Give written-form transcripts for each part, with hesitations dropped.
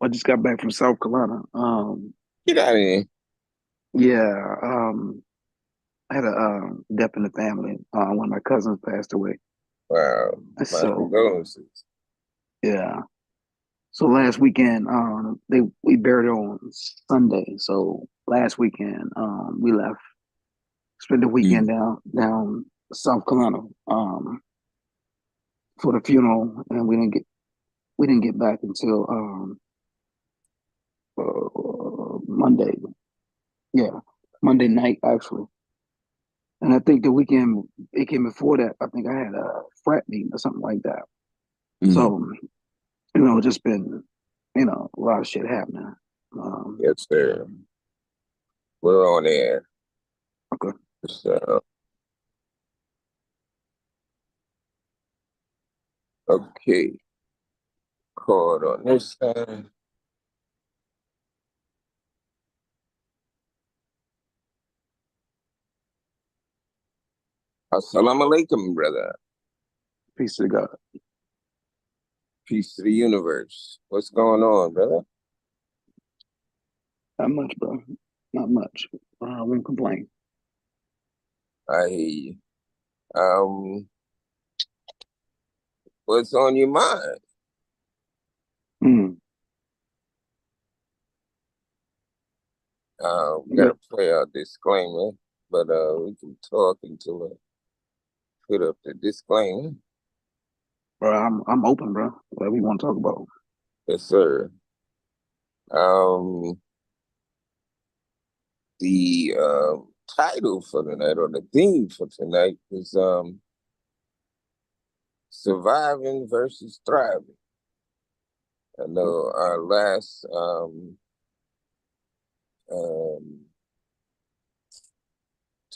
I just got back from South Carolina. Get out of here. Yeah, I had a death in the family. One of my cousins passed away. Wow. My So condolences. yeah. So last weekend, we buried her on Sunday. So last weekend, we left, spent the weekend Mm. down South Carolina, for the funeral, and we didn't get back until Monday. Yeah, Monday night actually. And I think the weekend it came before that. I think I had a frat meeting or something like that. Mm. So, just been, a lot of shit happening. Um, Yes, sir. We're on air. okay. So, okay. Card on this side. Assalamu alaikum, brother. Peace to God. Peace to the universe. What's going on, brother? Not much, bro. Not much. I won't complain. I hear you. Um, what's on your mind? Mm, We got yep. to play our disclaimer, but we can talk until I put up the disclaimer. Bro, I'm open, bro. Whatever you want to talk about. Yes, sir. Um, the title for tonight or the theme for tonight is surviving versus thriving. I know our last um,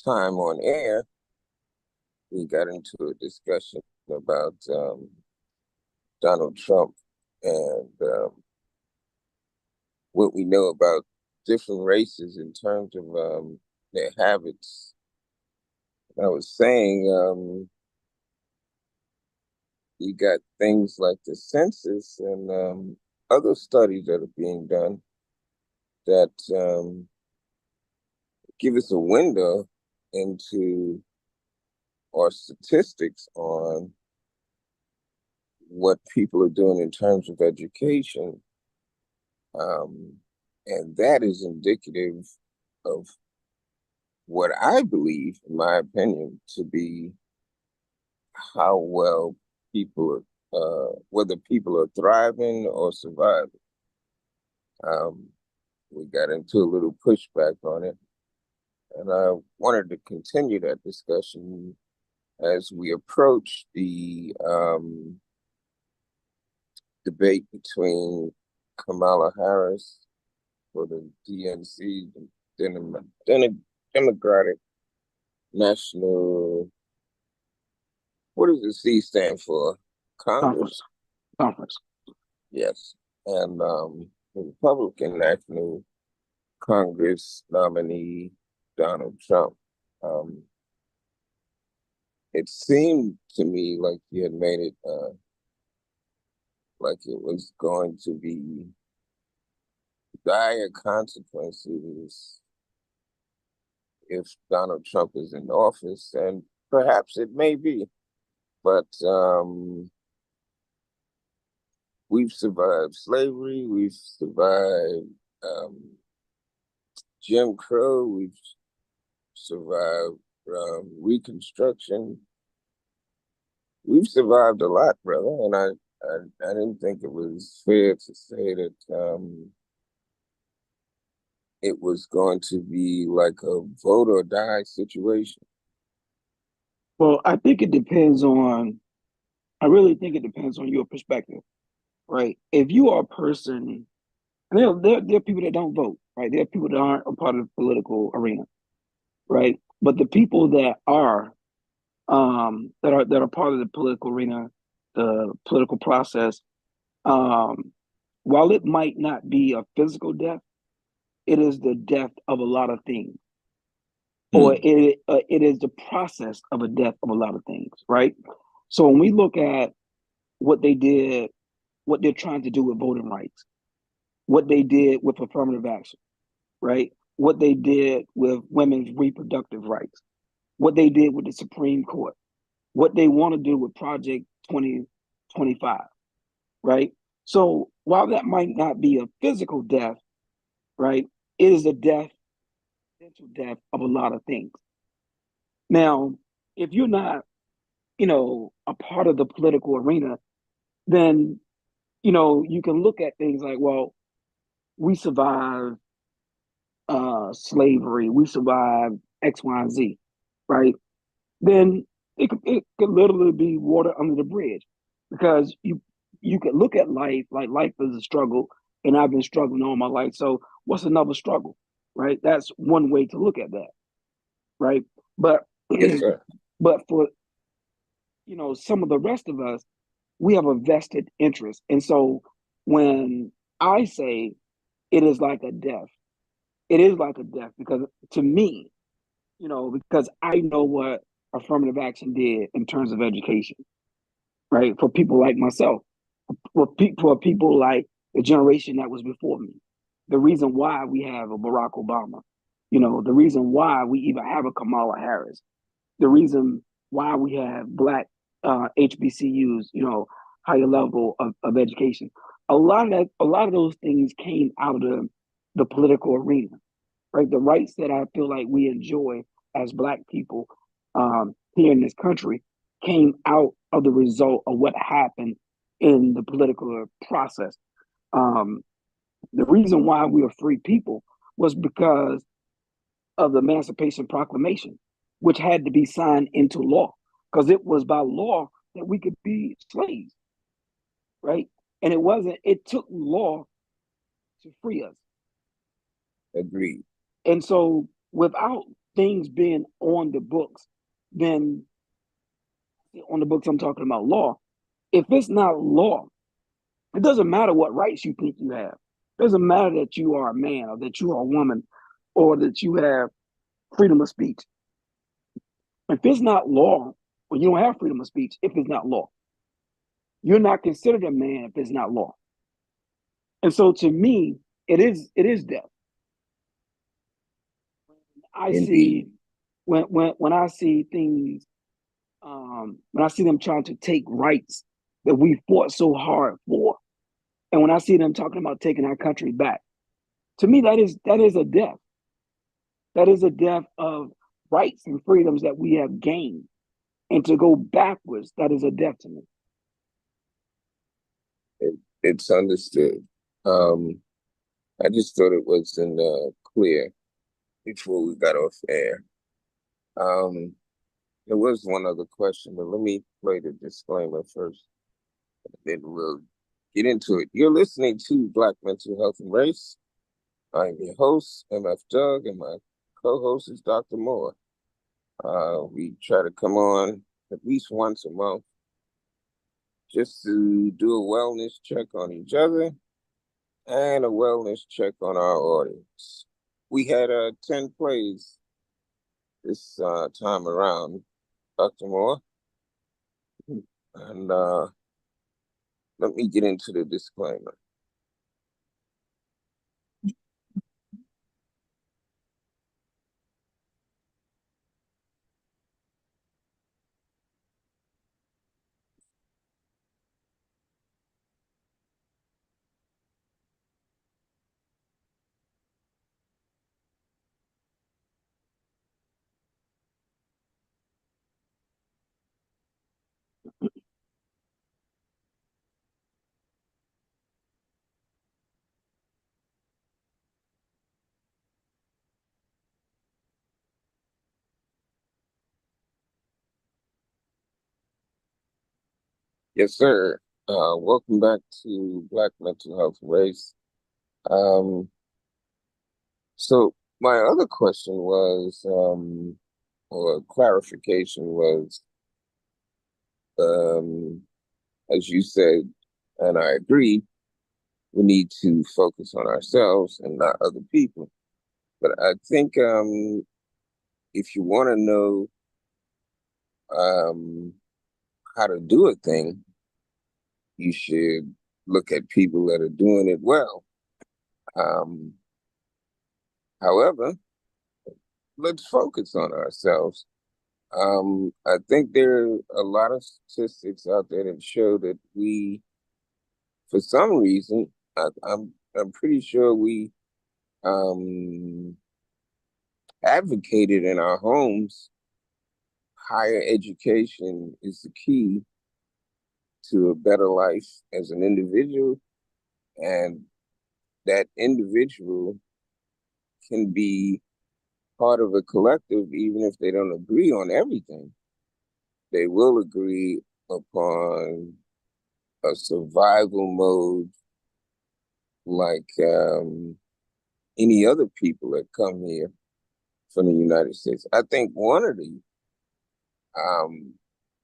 time on air, we got into a discussion about Donald Trump and what we know about different races in terms of their habits. I was saying you got things like the census and other studies that are being done that give us a window into our statistics on what people are doing in terms of education. Um, and that is indicative of what I believe, in my opinion, to be how well people whether people are thriving or surviving. Um, we got into a little pushback on it, and I wanted to continue that discussion as we approach the debate between Kamala Harris for the DNC, Democratic National, what does the C stand for? Conference. Congress? Conference. Yes. And the Republican National Congress nominee, Donald Trump. Um, it seemed to me like he had made it like it was going to be dire consequences if Donald Trump is in office, and perhaps it may be, but we've survived slavery, we've survived um, Jim Crow, we've survived Reconstruction. We've survived a lot, brother, and I didn't think it was fair to say that it was going to be like a vote or die situation. Well, I think it depends on. I really think it depends on your perspective, right? If you are a person, and there are people that don't vote, right? There are people that aren't a part of the political arena, right? But the people that are part of the political arena, the political process, um, while it might not be a physical death, it is the death of a lot of things, or Hmm. it is the process of a death of a lot of things, right? So when we look at what they did, what they're trying to do with voting rights, what they did with affirmative action, right? What they did with women's reproductive rights, what they did with the Supreme Court, what they want to do with Project 2025, right? So while that might not be a physical death, right, it is a death, mental death of a lot of things. Now, if you're not, a part of the political arena, then, you can look at things like, well, we survived slavery, we survived X, Y, and Z, right? Then it could literally be water under the bridge because you could look at life like life is a struggle, and I've been struggling all my life. So what's another struggle, right? That's one way to look at that, right? But Yes, sir. but for some of the rest of us, we have a vested interest, and so when I say it is like a death, it is like a death because to me, because I know what affirmative action did in terms of education, right? For people like myself, for people like the generation that was before me. The reason why we have a Barack Obama, the reason why we even have a Kamala Harris, the reason why we have black HBCUs, higher level of education. A lot of those things came out of the political arena, right? The rights that I feel like we enjoy as Black people here in this country came out of the result of what happened in the political process. Um, the reason why we are free people was because of the Emancipation Proclamation, which had to be signed into law because it was by law that we could be slaves, right? And it wasn't, it took law to free us. Agreed. And so without things being on the books, then on the books, I'm talking about law. If it's not law, it doesn't matter what rights you think you have. It doesn't matter that you are a man or that you are a woman or that you have freedom of speech. If it's not law, well, you don't have freedom of speech if it's not law. You're not considered a man if it's not law. And so to me, it is death. I Indeed. see when I see things when I see them trying to take rights that we fought so hard for, and when I see them talking about taking our country back, to me that is a death. That is a death of rights and freedoms that we have gained, and to go backwards, that is a death to me. It's understood. Um, I just thought it wasn't clear before we got off air. Um, there was one other question, but let me play the disclaimer first, then we'll get into it. You're listening to Black Mental Health and Race. I'm your host, MF Doug, and my co-host is Dr. Moore. We try to come on at least once a month just to do a wellness check on each other and a wellness check on our audience. We had 10 plays this time around, Dr. Moore. And let me get into the disclaimer. Yes, sir. Welcome back to Black Mental Health and Race. Um, so my other question was, or clarification was, um, as you said, and I agree, we need to focus on ourselves and not other people. But I think if you want to know um, how to do a thing, you should look at people that are doing it well. Um, however, let's focus on ourselves. I think there are a lot of statistics out there that show that we, for some reason, I'm pretty sure we um, advocated in our homes higher education is the key to a better life as an individual, and that individual can be part of a collective even if they don't agree on everything. They will agree upon a survival mode like any other people that come here from the United States. I think one of the um,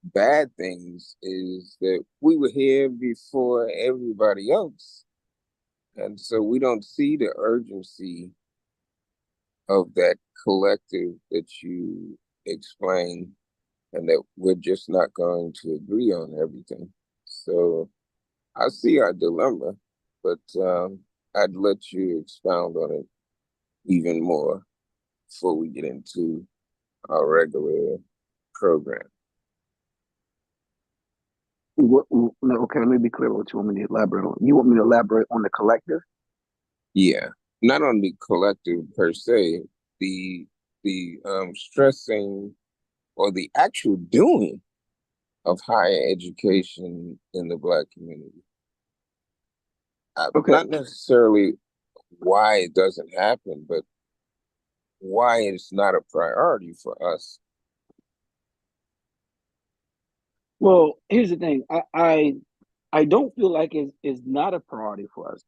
bad things is that we were here before everybody else. And so we don't see the urgency of that collective that you explain, and that we're just not going to agree on everything. So I see our dilemma, but I'd let you expound on it even more before we get into our regular program. Okay, let me be clear what you want me to elaborate on. You want me to elaborate on the collective? Yeah, not on the collective per se, the stressing or the actual doing of higher education in the Black community. Okay. Not necessarily why it doesn't happen, but why it's not a priority for us. Well, here's the thing. I don't feel like it's not a priority for us.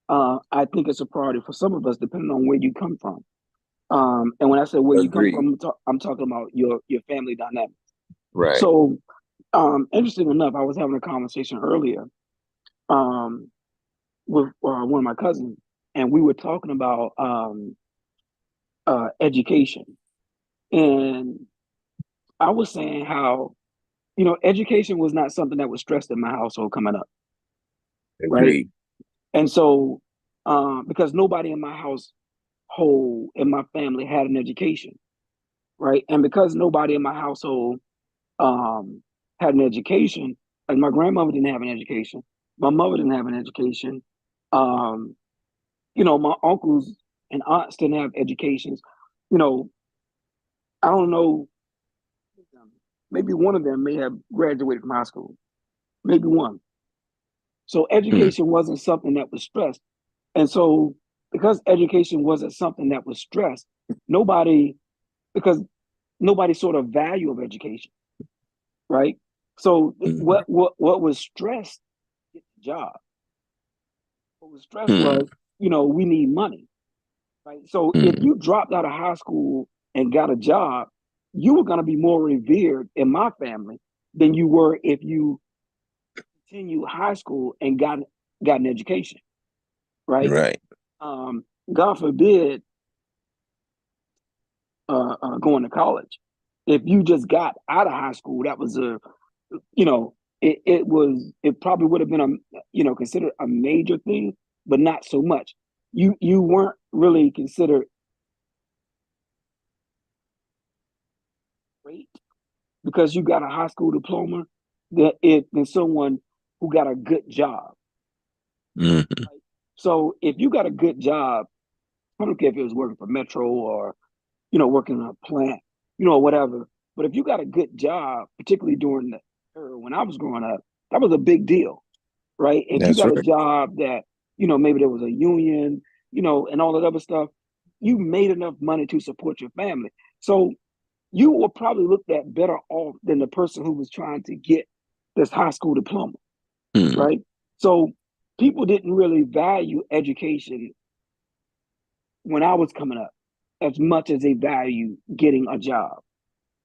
I think it's a priority for some of us, depending on where you come from. And when I say where you come Agreed. from, I'm talking about your family dynamic. Right. So, interesting enough, I was having a conversation earlier um, with one of my cousins, and we were talking about education. And I was saying how, education was not something that was stressed in my household coming up, right? Agreed. And so, because nobody in my household, in my family, had an education, right? And because nobody in my household had an education, like my grandmother didn't have an education, my mother didn't have an education, um, my uncles and aunts didn't have educations. You know, I don't know, maybe one of them may have graduated from high school, maybe one. So Hmm. education wasn't something that was stressed. And so because education wasn't something that was stressed, nobody, because nobody sort of value of education, right? So Hmm. what was stressed? Get the job. What was stressed Hmm. was, we need money, right? So if Hmm. you dropped out of high school and got a job, you were going to be more revered in my family than you were if you continued high school and got an education, right? Right. God forbid going to college. If you just got out of high school, that was it probably would have been considered a major thing, but not so much. You weren't really considered great because you got a high school diploma than someone who got a good job. Hmm. Right? So if you got a good job, I don't care if it was working for Metro or working in a plant, whatever. But if you got a good job, particularly during the era when I was growing up, that was a big deal, right? If you That's got a right. job that, maybe there was a union, and all that other stuff, you made enough money to support your family. So you were probably looked at better off than the person who was trying to get this high school diploma, Hmm. right? So people didn't really value education when I was coming up as much as they value getting a job,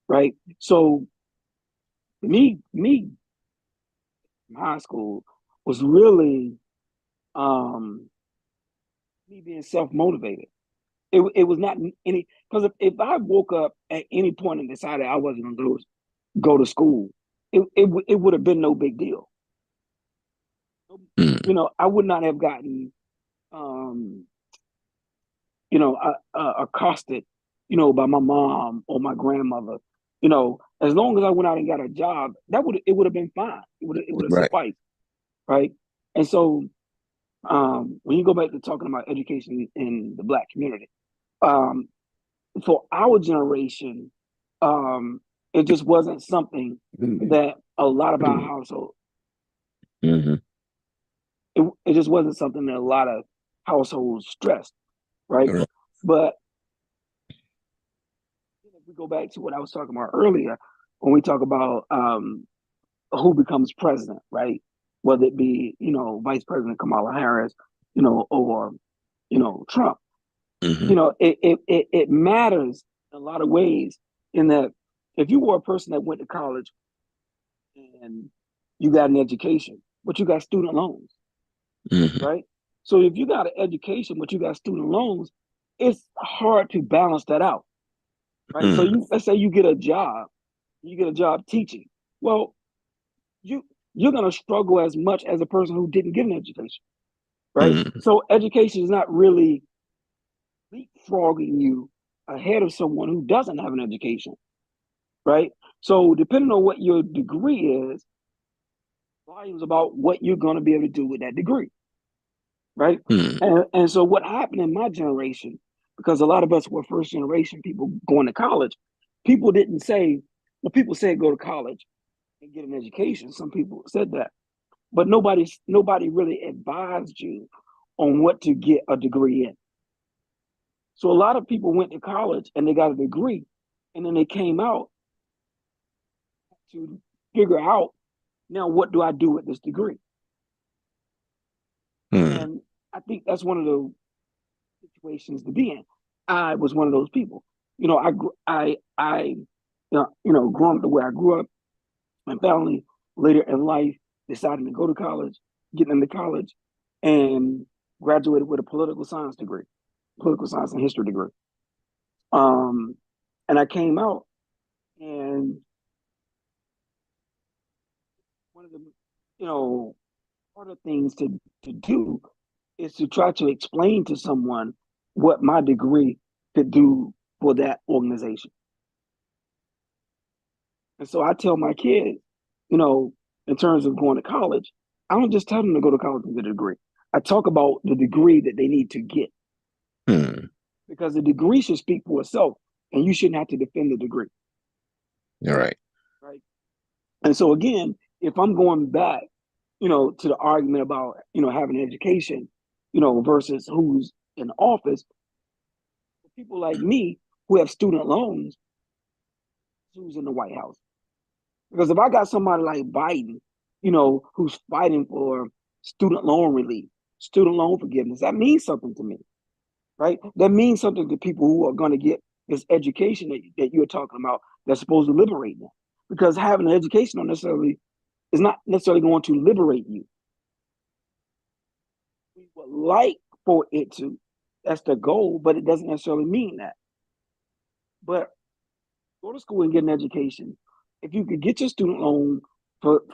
right? So me high school was really um me being self-motivated. It was not any because if I woke up at any point and decided I wasn't gonna go to school, it would have been no big deal. Hmm. I would not have gotten um accosted, by my mom or my grandmother. As long as I went out and got a job, it would have been fine. It would have Right. sufficed, right? And so, when you go back to talking about education in the Black community, um, for our generation, um, it just wasn't something that a lot of our household. Mm-hmm. It just wasn't something that a lot of households stressed, right? Right. But if we go back to what I was talking about earlier, when we talk about who becomes president, right? Whether it be, Vice President Kamala Harris, or, Trump, Mm-hmm. it matters in a lot of ways in that if you were a person that went to college and you got an education, but you got student loans, Mm-hmm. right? So if you got an education, but you got student loans, it's hard to balance that out, right? So Mm-hmm. let's say you get a job teaching. Well, you you're gonna struggle as much as a person who didn't get an education, right? Mm-hmm. So education is not really leapfrogging you ahead of someone who doesn't have an education, right? So depending on what your degree is, volumes about what you're gonna be able to do with that degree, right? And so what happened in my generation, because a lot of us were first generation people going to college, people didn't say, well, people said go to college and get an education. Some people said that, but nobody really advised you on what to get a degree in. So a lot of people went to college and they got a degree, and then they came out to figure out, now what do I do with this degree? Mm-hmm. And I think that's one of the situations to be in. I was one of those people. Growing up the way I grew up, my family later in life decided to go to college, getting into college, and graduated with a political science and history degree. Um, and I came out, and one of the, you know, harder things to do is to try to explain to someone what my degree could do for that organization. And so I tell my kids, in terms of going to college, I don't just tell them to go to college and get a degree. I talk about the degree that they need to get, Mm-hmm. because the degree should speak for itself, and you shouldn't have to defend the degree, All right. right? And so again, if I'm going back, to the argument about having an education, versus who's in office, people like me who have student loans, who's in the White House? Because if I got somebody like Biden, who's fighting for student loan relief, student loan forgiveness, that means something to me, right? That means something to people who are going to get this education that you're talking about that's supposed to liberate them. Because having an education is not necessarily going to liberate you. We would like for it to. That's the goal, but it doesn't necessarily mean that. But go to school and get an education. If you could get your student loan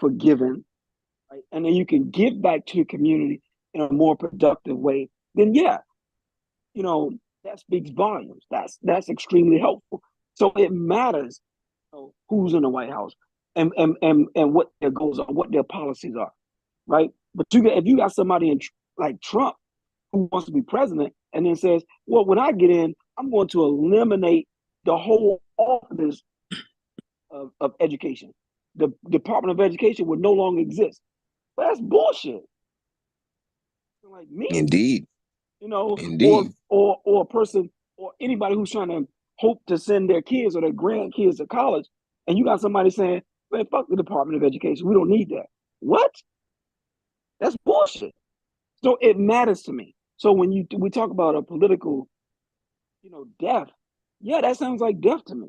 forgiven, right, and then you can give back to the community in a more productive way, then yeah, that speaks volumes. That's extremely helpful. So it matters, who's in the White House and what their goals are, what their policies are, right? But if you got somebody like Trump who wants to be president and then says, well, when I get in, I'm going to eliminate the whole office of education. The Department of Education would no longer exist. But that's bullshit. Like me, Indeed. or Indeed. or a person or anybody who's trying to hope to send their kids or their grandkids to college, and you got somebody saying, "Man, fuck the Department of Education. We don't need that." What? That's bullshit. So it matters to me. So when we talk about a political, death, yeah, that sounds like death to me.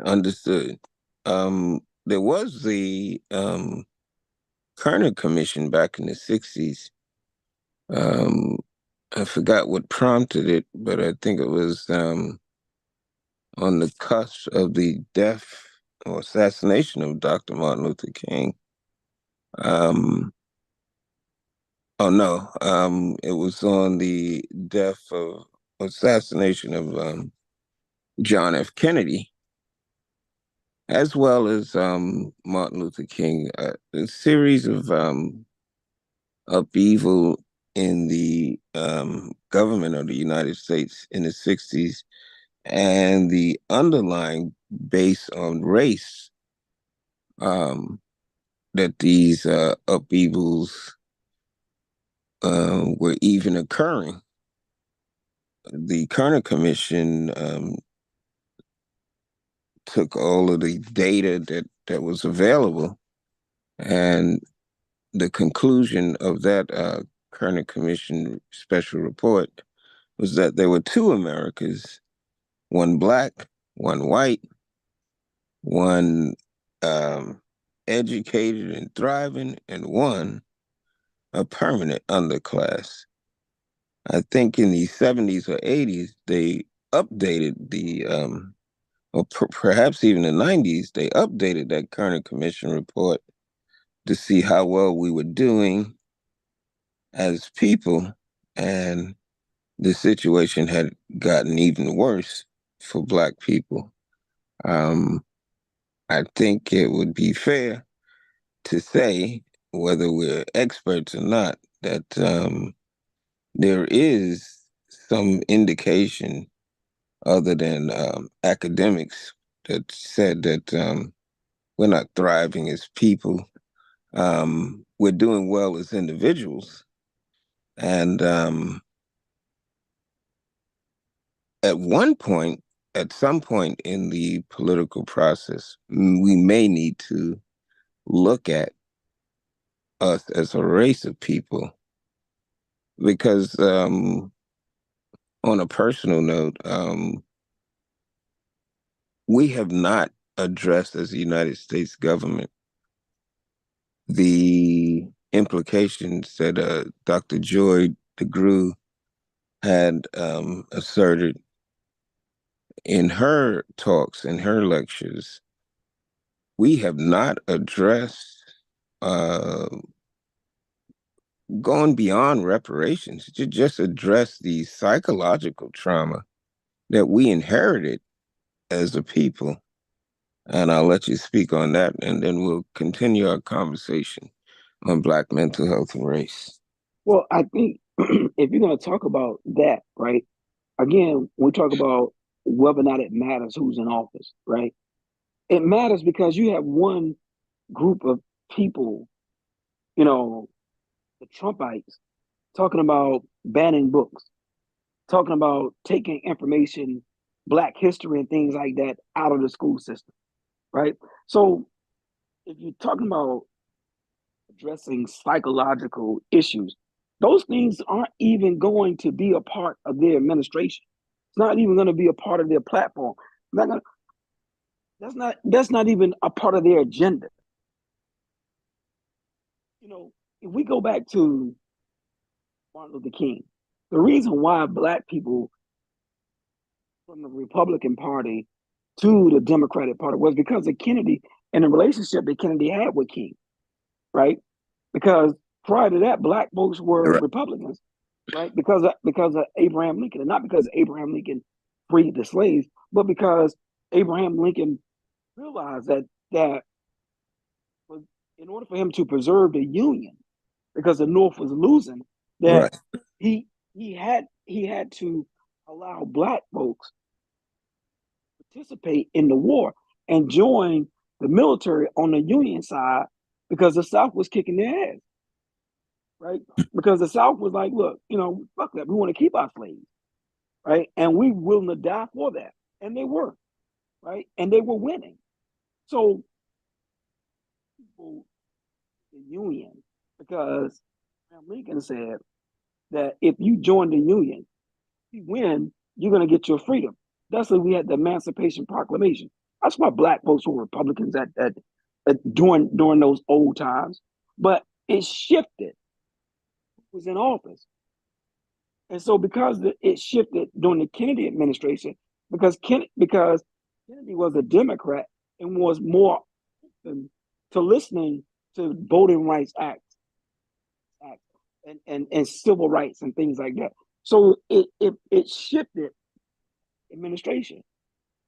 Understood. There was the Kerner Commission back in the 60s. Um, I forgot what prompted it, but I think it was on the cusp of the death or assassination of Dr. Martin Luther King. Um, Oh no, it was on the death of assassination of John F. Kennedy, as well as Martin Luther King. A series of upheaval in the government of the United States in the 60s, and the underlying base on race, um, that these upheavals were even occurring. The Kerner Commission took all of the data that was available, and the conclusion of that Kerner Commission special report was that there were two Americas: one black, one white, one um, educated and thriving, and one a permanent underclass. I think in the 70s or 80s, they updated or perhaps even the 90s, they updated that Kerner Commission report to see how well we were doing as people. And the situation had gotten even worse for Black people. Um, I think it would be fair to say, whether we're experts or not, that there is some indication other than academics that said that we're not thriving as people. We're doing well as individuals. And at one point, at some point in the political process, we may need to look at us as a race of people because, on a personal note, we have not addressed as the United States government the implications that Dr. Joy DeGruy had asserted in her talks, in her lectures. We have not addressed, uh, gone beyond reparations to just address the psychological trauma that we inherited as a people. And I'll let you speak on that, and then we'll continue our conversation on Black mental health and race. Well, I think if you're going to talk about that, right? Again, we talk about whether or not it matters who's in office, right? It matters because you have one group of people, you know, the Trumpites, talking about banning books, talking about taking information, Black history and things like that out of the school system, right? So if you're talking about addressing psychological issues, those things aren't even going to be a part of their administration. It's not even going to be a part of their platform. Gonna, that's not even a part of their agenda. You know, if we go back to Martin Luther King, the reason why Black people from the Republican Party to the Democratic Party was because of Kennedy and the relationship that Kennedy had with King, right? Because prior to that, Black folks were Right. Republicans, right? Because of Abraham Lincoln, and not because Abraham Lincoln freed the slaves, but because Abraham Lincoln realized that in order for him to preserve the Union, because the North was losing, that Right. he had to allow Black folks participate in the war and join the military on the Union side because the South was kicking their ass, right? Because the South was like, look, fuck that. We want to keep our slaves, right? And we willing to die for that. And they were, right? And they were winning. So people, the Union, because Lincoln said that if you join the Union, if you win, you're going to get your freedom. That's why we had the Emancipation Proclamation. That's why Black folks were Republicans during those old times. But it shifted. Who was in office? And so because it shifted during the Kennedy administration, because Kennedy was a Democrat and was more open to listening to voting rights acts. and civil rights and things like that. So it shifted administration,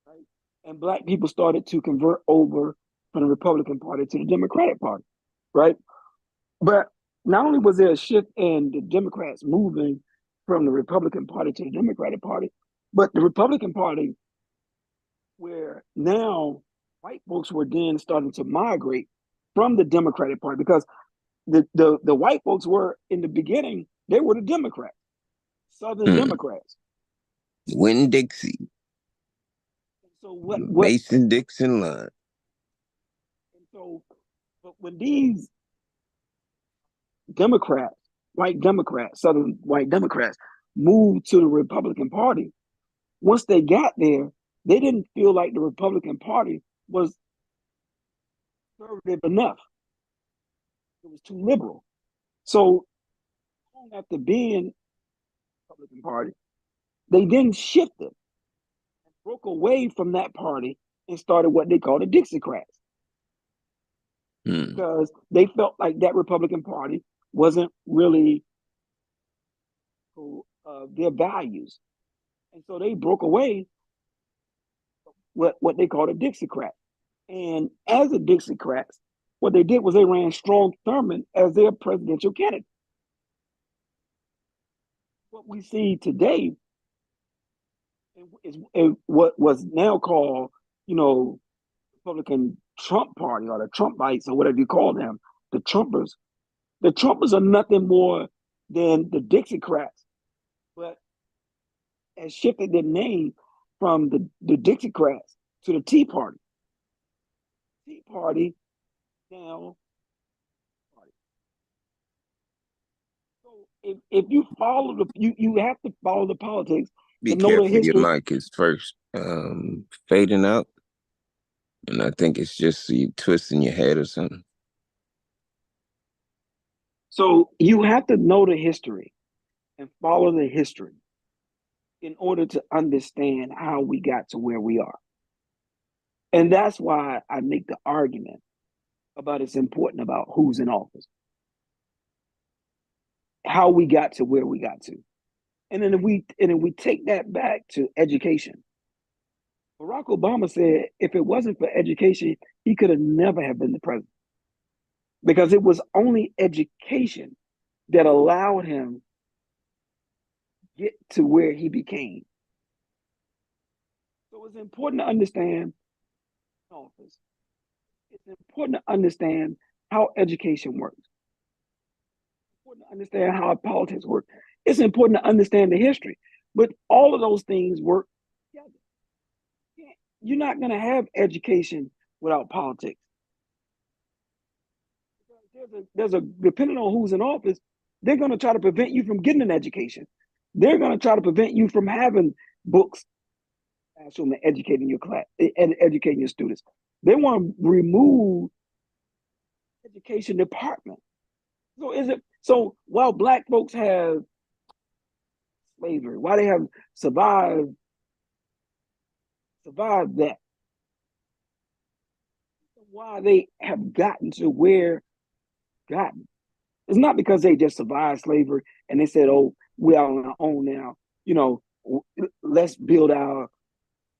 right? And black people started to convert over from the Republican Party to the Democratic Party, right? But not only was there a shift in the Democrats moving from the Republican Party to the Democratic Party, but the Republican Party, where now white folks were then starting to migrate from the Democratic Party because the white folks were in the beginning, they were the Democrats, Southern Democrats. Winn-Dixie. So Mason-Dixon line. So, but when these Democrats, white Democrats, Southern white Democrats, moved to the Republican Party, once they got there, they didn't feel like the Republican Party was conservative enough. It was too liberal. So, after being Republican Party, they then shifted, broke away from that party, and started what they call the Dixiecrats. Because they felt like that Republican Party wasn't really their values. And so they broke away what they called a Dixiecrat. And as a Dixiecrats, what they did was they ran Strom Thurmond as their presidential candidate. What we see today is what was now called, Republican Trump Party or the Trumpites or whatever you call them, the Trumpers. The Trumpers are nothing more than the Dixiecrats, but has shifted their name from the Dixiecrats to the Tea Party. Tea Party now. So if you follow you have to follow the politics. Be careful, your mic is first fading out. And I think it's just you twisting your head or something. So you have to know the history and follow the history in order to understand how we got to where we are. And that's why I make the argument about it's important about who's in office, how we got to where we got to. And then if we take that back to education, Barack Obama said if it wasn't for education, he could have never have been the president. Because it was only education that allowed him to get to where he became. So it's important to understand office. It's important to understand how education works. It's important to understand how politics work. It's important to understand the history. But all of those things work together. You're not going to have education without politics. There's a depending on who's in office, they're going to try to prevent you from getting an education. They're going to try to prevent you from having books, and educating your class and educating your students. They want to remove education department. So while black folks have slavery, why they have survived that, why they have gotten to where gotten. It's not because they just survived slavery and they said, "Oh, we are on our own now." Let's build our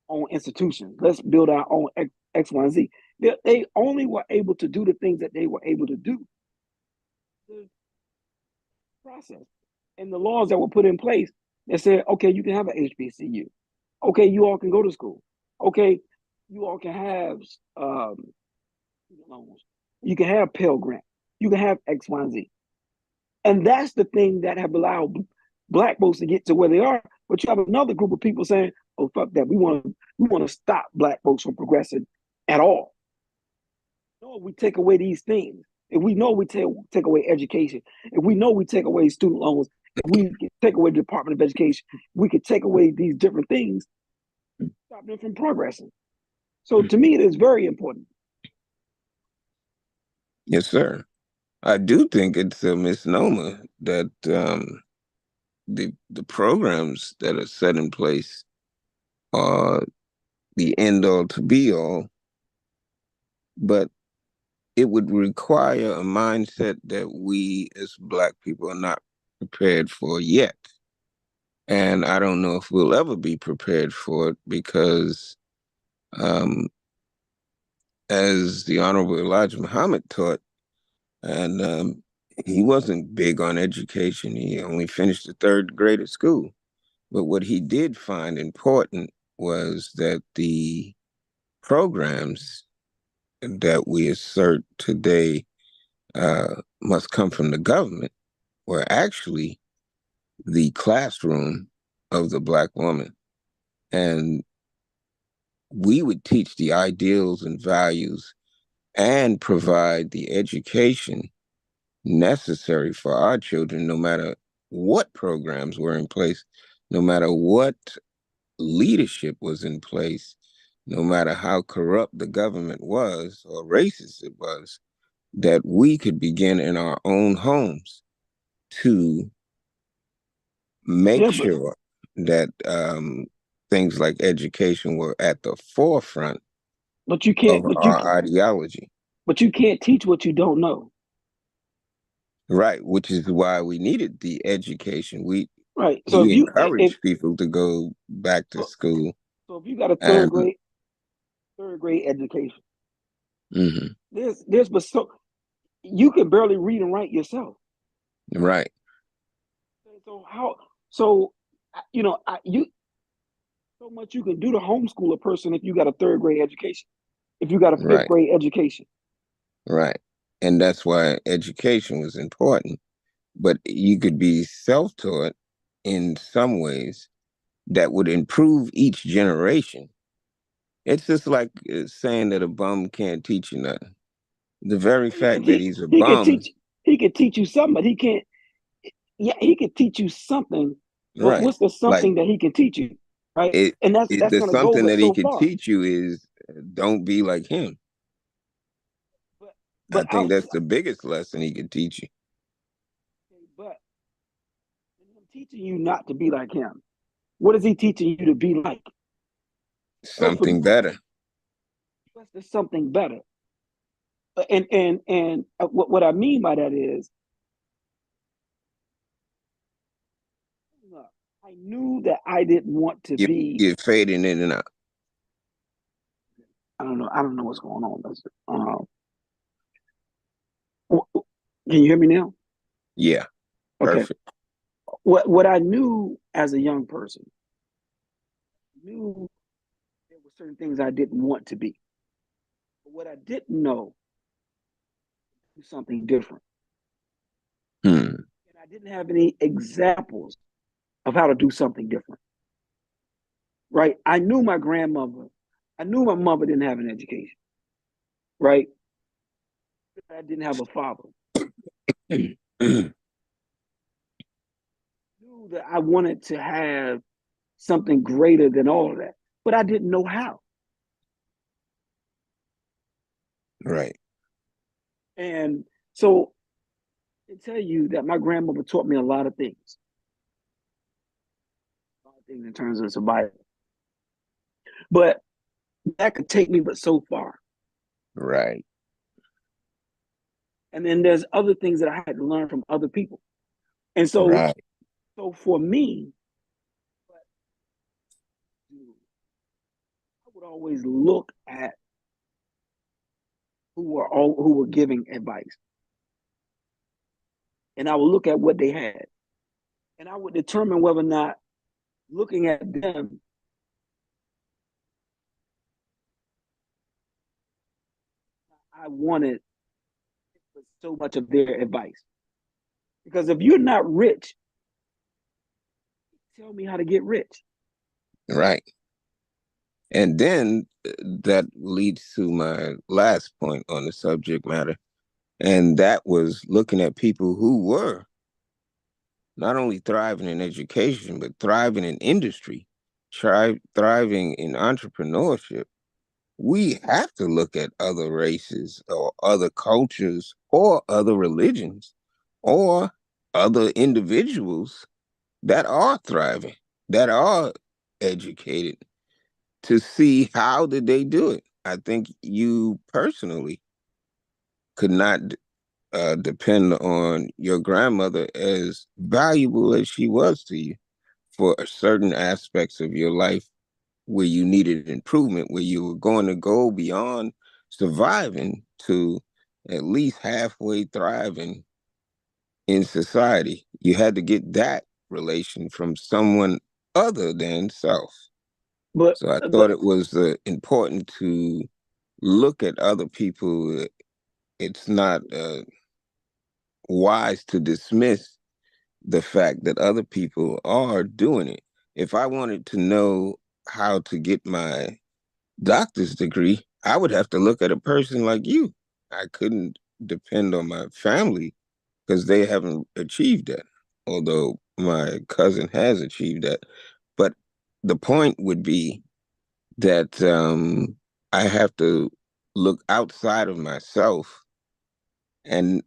own institutions. Let's build our own X, Y, and Z. They only were able to do the things that they were able to do. The process and the laws that were put in place that said, "Okay, you can have an HBCU. Okay, you all can go to school. Okay, you all can have loans. You can have Pell Grant. You can have X, Y, and Z." And that's the thing that have allowed black folks to get to where they are. But you have another group of people saying, "Oh, fuck that. We want to stop black folks from progressing at all." No, we take away these things. If we know we take away education, if we know we take away student loans, if we take away the Department of Education, we could take away these different things, stop them from progressing. So to me, it is very important. Yes, sir. I do think it's a misnomer that the programs that are set in place are the end all to be all, but it would require a mindset that we as black people are not prepared for yet. And I don't know if we'll ever be prepared for it because, um, as the Honorable Elijah Muhammad taught, and he wasn't big on education. He only finished the third grade of school. But what he did find important was that the programs that we assert today must come from the government were actually the classroom of the Black woman. And we would teach the ideals and values and provide the education necessary for our children, no matter what programs were in place, no matter what leadership was in place, no matter how corrupt the government was or racist it was, that we could begin in our own homes to make Yeah, but sure that things like education were at the forefront but you of can't our ideology. but you can't teach what you don't know. Right, which is why we needed the education. Right. So if He you if encouraged people to go back to so, school. so if you got a And third grade education, mhm, there's but so you can barely read and write yourself. right, So how so you know you so much you can do to homeschool a person if you got a third grade education, if you got a fifth right, grade education. right. And that's why education was important. But you could be self-taught in some ways that would improve each generation. It's just like saying that a bum can't teach you nothing. The very He can fact that teach he's a he can bum, teach he can teach you something, but he can't. Yeah, he can teach you something, but right? what's the Like something that he can teach you, right? it, And that's the gonna go something but that he so could far. teach you is don't be like him. But I but think out that's the biggest lesson he could teach you. but him teaching you not to be like him. What is he teaching you to be like? Because for me, Something better. that's the something better. And what I mean by that is, I knew that I didn't want to You, be. you're fading in and out. I don't know what's going on. Can you hear me now? Yeah, Okay. perfect. What I knew as a young person, knew there were certain things I didn't want to be. But what I didn't know was something different. Hmm. And I didn't have any examples of how to do something different. Right? I knew my grandmother. I knew my mother didn't have an education. Right? I didn't have a father. I knew that I wanted to have something greater than all of that, but I didn't know how. Right, And so I tell you that my grandmother taught me a lot of things in terms of survival. But that could take me but so far. right, And then there's other things that I had to learn from other people. And right, so for me, I would always look at who were giving advice, and I would look at what they had, and I would determine whether or not looking at them, I wanted so much of their advice. Because if you're not rich, tell me how to get rich. right. And then that leads to my last point on the subject matter. And that was looking at people who were not only thriving in education, but thriving in industry, thriving in entrepreneurship. We have to look at other races or other cultures or other religions or other individuals that are thriving, that are educated to see how did they do it. I think you personally could not depend on your grandmother, as valuable as she was to you, for certain aspects of your life where you needed improvement, where you were going to go beyond surviving to at least halfway thriving in society. You had to get that relation from someone other than self. But So I thought but it was important to look at other people. It's not wise to dismiss the fact that other people are doing it. If I wanted to know how to get my doctor's degree, I would have to look at a person like you. I couldn't depend on my family because they haven't achieved that, although my cousin has achieved that. But the point would be that I have to look outside of myself and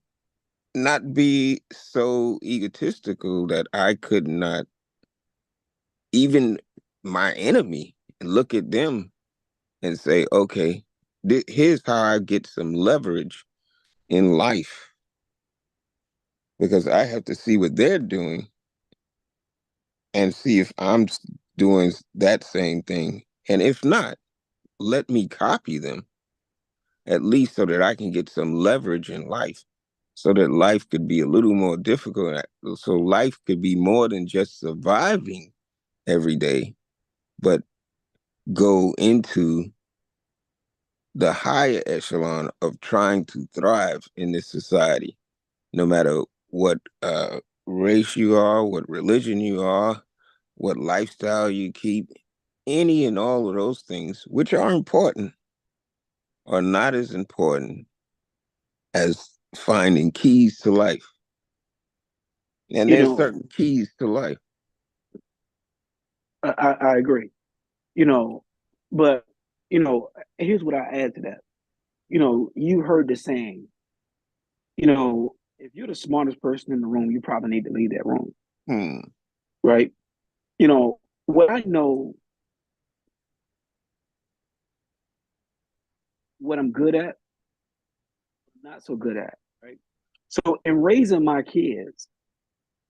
not be so egotistical that I could not even my enemy look at them and say, okay, here's how I get some leverage in life, because I have to see what they're doing and see if I'm doing that same thing. And if not, let me copy them, at least so that I can get some leverage in life, so that life could be a little more difficult. So life could be more than just surviving every day, but go into the higher echelon of trying to thrive in this society, no matter what race you are, what religion you are, what lifestyle you keep. Any and all of those things, which are important, are not as important as finding keys to life. And you there's know, certain keys to life. I agree. You know, but here's what I add to that. You heard the saying. If you're the smartest person in the room, you probably need to leave that room, Hmm. right? What I know, what I'm good at, not so good at, right? So in raising my kids,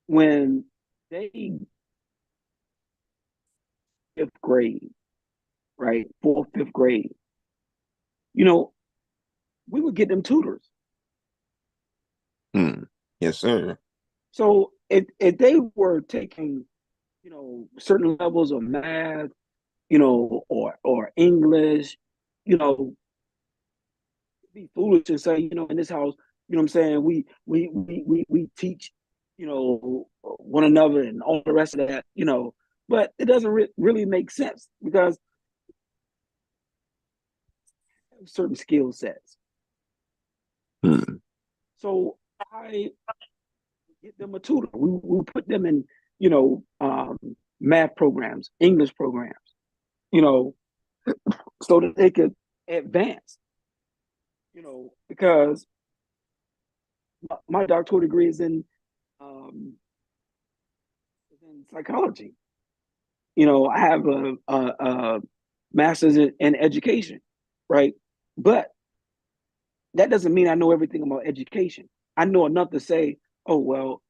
when they fifth grade, right, fourth, fifth grade, you know, we would get them tutors. Hmm. Yes, sir. So if they were taking, certain levels of math, or English, you know, it'd be foolish to say, in this house, what I'm saying, we teach, one another and all the rest of that, but it doesn't really make sense because certain skill sets. Hmm. So I get them a tutor. We put them in, you know, um, math programs, English programs, you know, so that they could advance, because my doctoral degree is um, in psychology. I have a master's in education, right? But that doesn't mean I know everything about education. I know enough to say, oh, well,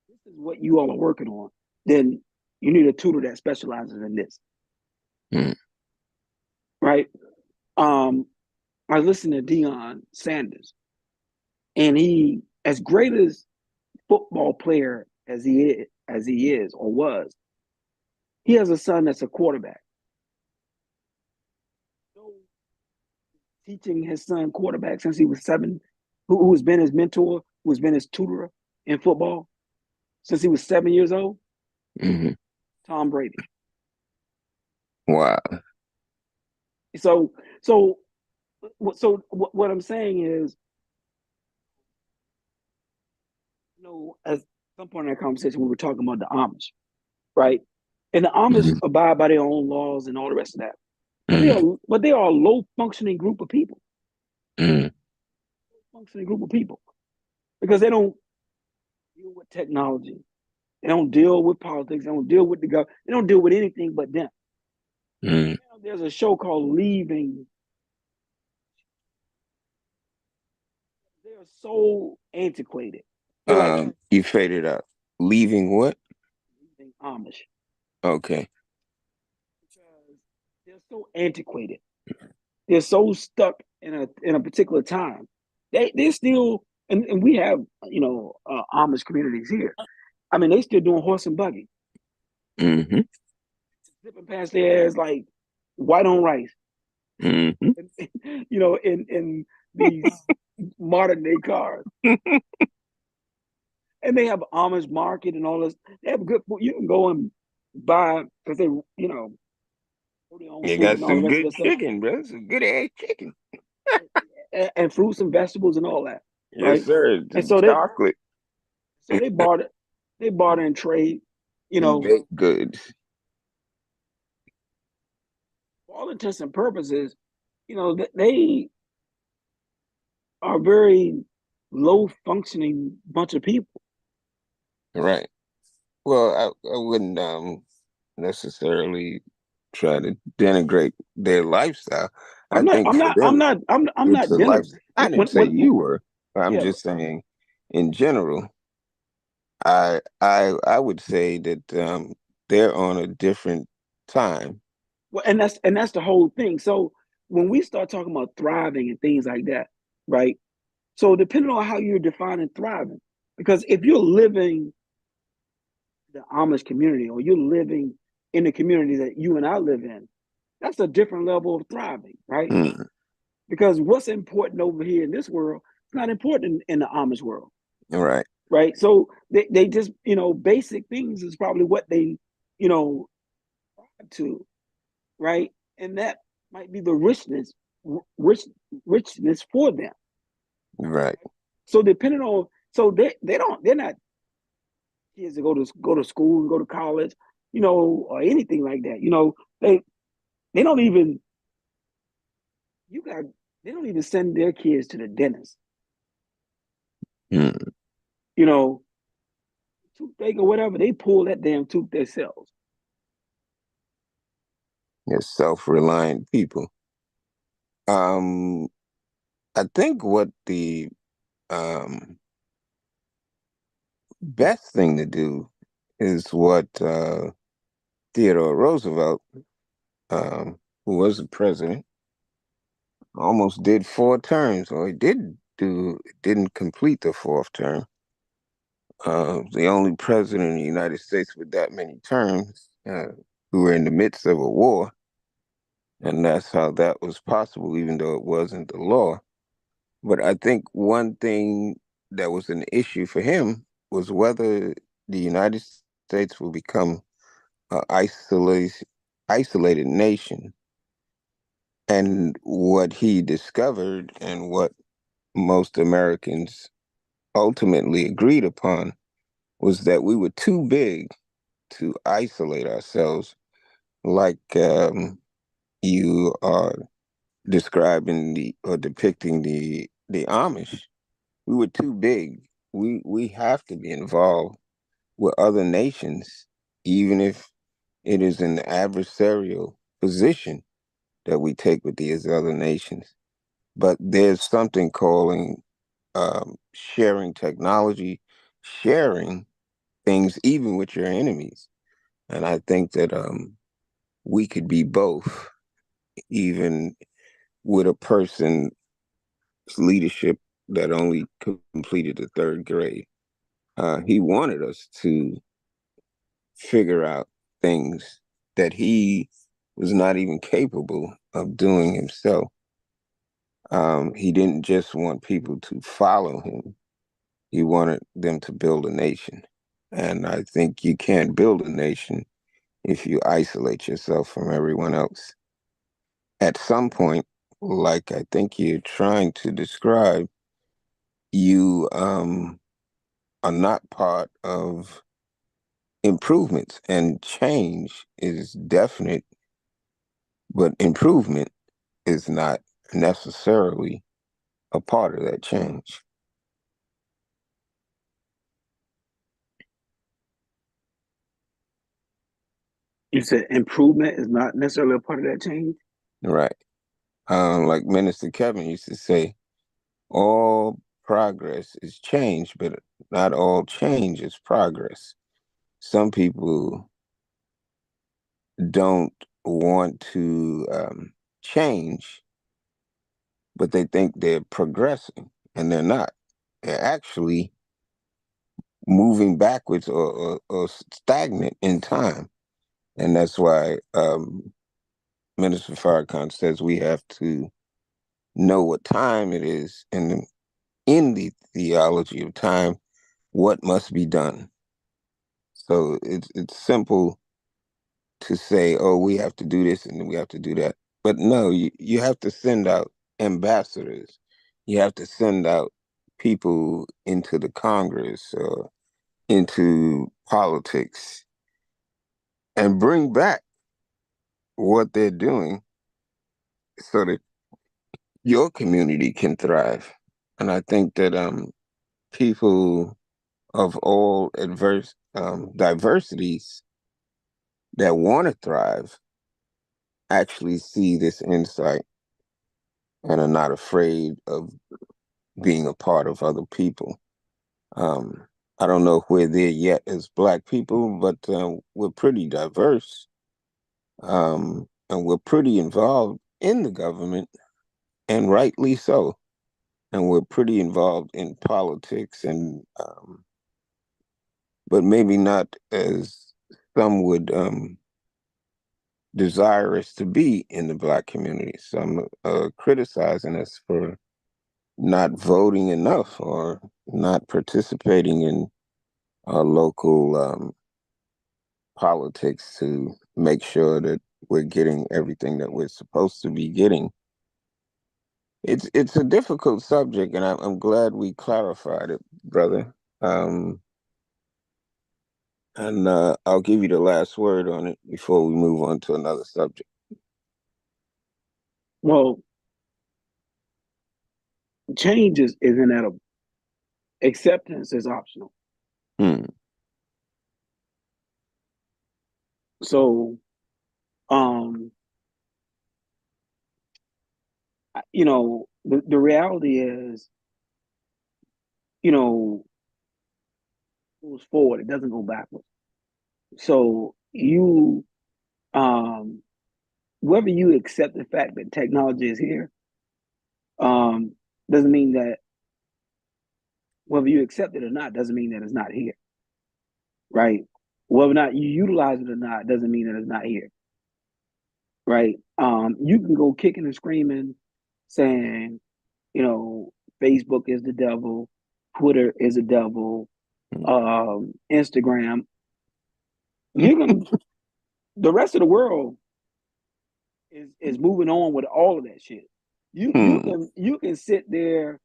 this is what you all are working on. Then you need a tutor that specializes in this, Hmm. right? Um, I listened to Deion Sanders, and he, as great as football player as he is or was, he has a son that's a quarterback. So teaching his son quarterback since he was 7, who's been his mentor, who's been his tutor in football since he was 7 years old, Hmm. Tom Brady. Wow. So, so, what I'm saying is, at some point in that conversation, we were talking about the Amish, right? And the Amish Hmm. abide by their own laws and all the rest of that. But they Hmm. are, but they are a low functioning group of people. Hmm. Functioning group of people because they don't deal with technology. They don't deal with politics. They don't deal with the government. They don't deal with anything but them. Hmm. There's a show called Leaving. They're they're so antiquated. They're like You faded out. Leaving what? Amish Okay. because they're so antiquated. They're so stuck in a particular time. They're still and we have Amish communities here. I mean, they still doing horse and buggy, Mm-hmm. zipping past their ass like white on rice. Mm-hmm. In these modern day cars, and they have Amish market and all this. They have good food. You can go and buy because they grow their own You food got and all the some rest of good that stuff, chicken, bro. Some good ass chicken. and fruits and vegetables and all that, Yes, right? sir. And The so chocolate they barter, they barter and trade. You and know, baked goods. for all intents and purposes, they are very low functioning bunch of people. Right. Well, I wouldn't necessarily try to denigrate their lifestyle. I I'm not. think I'm for not. I'm them not. I'm it's not a dinner. life. I didn't say When you were. I'm yeah. just saying in general, I would say that they're on a different time. Well, and that's the whole thing. So when we start talking about thriving and things like that, right? So depending on how you're defining thriving, because if you're living the Amish community or you're living in the community that you and I live in, that's a different level of thriving, right? Mm, Because what's important over here in this world is not important in the Amish world, right. right? So they just, basic things is probably what they, you know, to, right? And that might be the rich, richness for them. Right. So depending on, so they're not kids that go to school, go to college, or anything like that. They don't even you got they don't even send their kids to the dentist. Mm. You know, toothache or whatever, they pull that damn tooth themselves. They're self-reliant people. Um, I think what the um best thing to do is what Theodore Roosevelt, who was the president, almost did 4 terms, or he didn't complete the fourth term. The only president in the United States with that many terms, who were in the midst of a war, and that's how that was possible, even though it wasn't the law. But I think one thing that was an issue for him was whether the United States will become an isolated nation. And what he discovered and what most Americans ultimately agreed upon was that we were too big to isolate ourselves like you are describing or depicting the Amish. We were too big. We have to be involved with other nations, even if it is an adversarial position that we take with these other nations. But there's something calling sharing technology, sharing things, even with your enemies. And I think that we could be both, even with a person's leadership that only completed the third grade. He wanted us to figure out things that he was not even capable of doing himself. He didn't just want people to follow him. He wanted them to build a nation. And I think you can't build a nation if you isolate yourself from everyone else. At some point, like I think you're trying to describe, you are not part of improvements, and change is definite, but improvement is not necessarily a part of that change. You said improvement is not necessarily a part of that change. Right. Like Minister Kevin used to say, all progress is change, but not all change is progress. Some people don't want to change, but they think they're progressing, and they're not. They're actually moving backwards or stagnant in time. And that's why Minister Farrakhan says we have to know what time it is, and in the theology of time, what must be done. So it's simple to say, oh, we have to do this and we have to do that. But no, you have to send out ambassadors. You have to send out people into the Congress or into politics and bring back what they're doing so that your community can thrive. And I think that people of all diversities that want to thrive actually see this insight and are not afraid of being a part of other people. Um, I don't know if we're there yet as Black people, but we're pretty diverse, and we're pretty involved in the government, and rightly so. And we're pretty involved in politics, and but maybe not as some would desire us to be in the Black community. Some criticizing us for not voting enough or not participating in local politics to make sure that we're getting everything that we're supposed to be getting. It's a difficult subject, and I'm glad we clarified it, brother. And I'll give you the last word on it before we move on to another subject. Well, change is inevitable. Acceptance is optional. Hmm. So, um, the reality is, it goes forward. It doesn't go backwards. So um, whether you accept the fact that technology is here, um, doesn't mean that whether you accept it or not doesn't mean that it's not here, right? Whether or not you utilize it or not doesn't mean that it's not here, right? You can go kicking and screaming, saying, you know, Facebook is the devil, Twitter is the devil, Instagram. You're gonna the rest of the world is moving on with all of that shit. Hmm. You can sit there,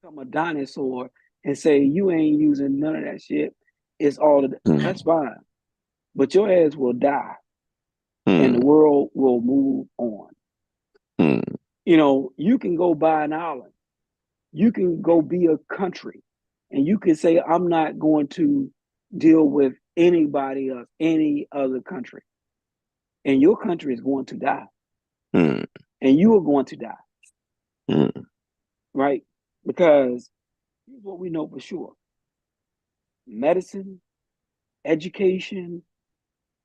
become a dinosaur, and say you ain't using none of that shit. It's all of that. Hmm. That's fine, but your ass will die, and the Hmm. world will move on. Hmm. You can go buy an island. You can go be a country, and you can say I'm not going to deal with anybody else, any other country, and your country is going to die, Hmm. and you are going to die, Hmm. right? Because here's what we know for sure: medicine, education,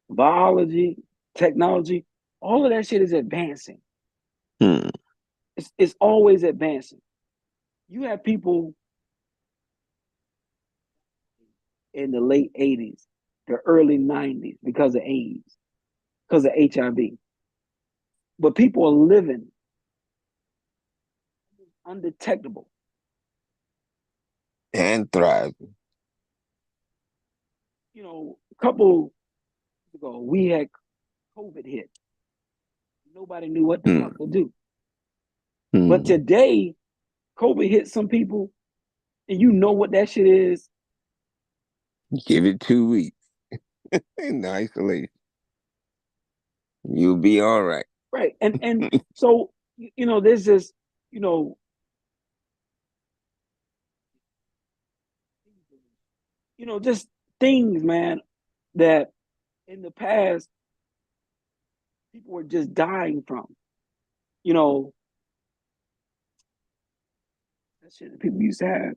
biology, technology, all of that shit is advancing. Hmm. It's always advancing. You have people in the late 80s, the early 90s because of AIDS, because of HIV. But people are living undetectable. And thrive. A couple ago, we had COVID hit. Nobody knew what the Hmm. fuck to do. But Hmm. today, COVID hit some people, and you know what that shit is, Give it 2 weeks in isolation. You'll be all right. right? And so there's this, you know, just things, man, that in the past people were just dying from. You know, shit people used to have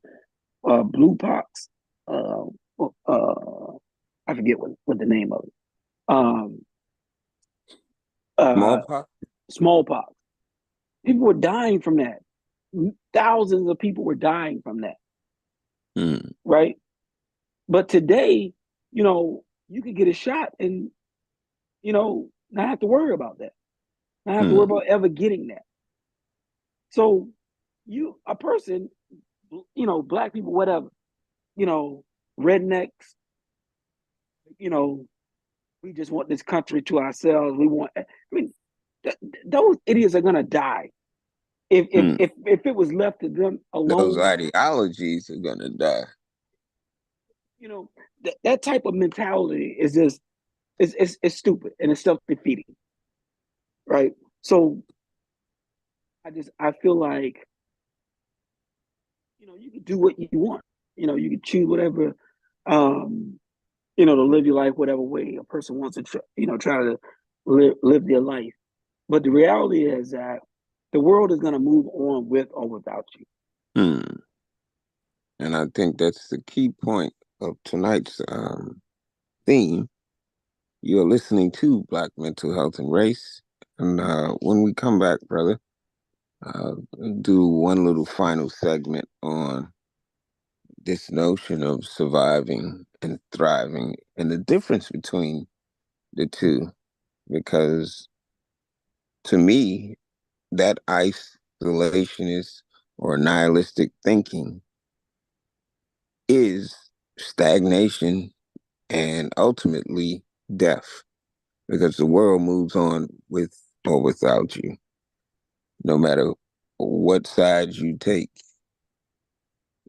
blue pox. Uh, I forget what the name of it. Um, uh, Smallpox? smallpox. People were dying from that. Thousands of people were dying from that, Hmm. right? But today, you could get a shot and not have to worry about that. Not have to worry Hmm. about ever getting that. So a person, black people, whatever, rednecks, you know, we just want this country to ourselves. We want. I mean, those idiots are gonna die if if Hmm. if if it was left to them Those alone. ideologies are gonna die. That type of mentality is just it's stupid and it's self defeating, right? So I feel like you can do what you want. You can choose whatever, um, to live your life whatever way a person wants to, try to live their life. But the reality is that the world is going to move on with or without you. Hmm. And I think that's the key point of tonight's theme. You're listening to Black Mental Health and Race. And when we come back, brother, uh, do one little final segment on this notion of surviving and thriving and the difference between the two. Because to me, that isolationist or nihilistic thinking is stagnation and ultimately death because the world moves on with or without you, no matter what side you take.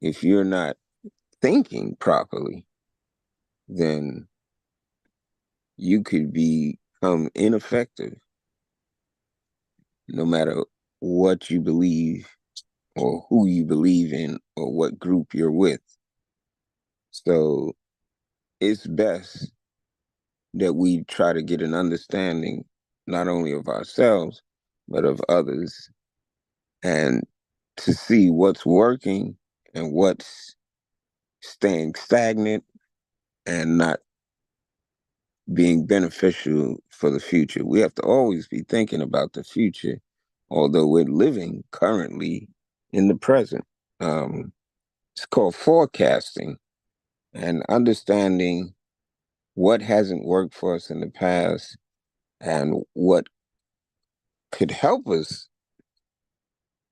If you're not thinking properly, then you could become ineffective no matter what you believe or who you believe in or what group you're with. So it's best that we try to get an understanding not only of ourselves, but of others and to see what's working and what's staying stagnant and not being beneficial for the future. We have to always be thinking about the future, although we're living currently in the present. It's called forecasting and understanding what hasn't worked for us in the past and what could help us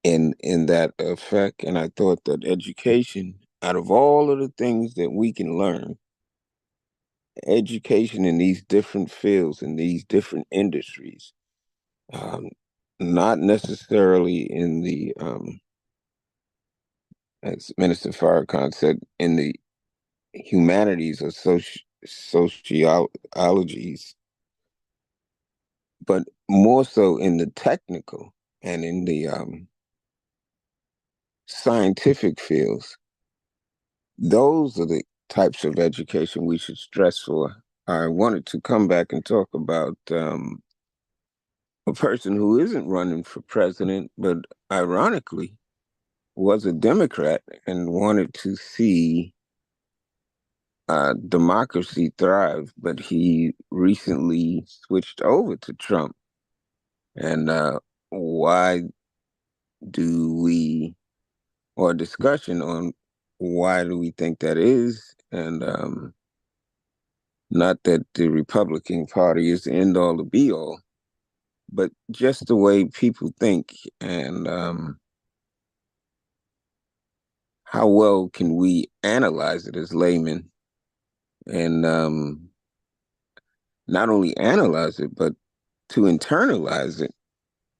in that effect. And I thought that education, out of all of the things that we can learn, education in these different fields, in these different industries, um, not necessarily in the, as Minister Farrakhan said, in the humanities or sociologies, but more so in the technical and in the scientific fields. Those are the types of education we should stress for. I wanted to come back and talk about a person who isn't running for president, but ironically was a Democrat and wanted to see democracy thrive, but he recently switched over to Trump. And why do we, or discussion on why do we think that is? And not that the Republican Party is the end all to be all, but just the way people think and how well can we analyze it as laymen and not only analyze it, but to internalize it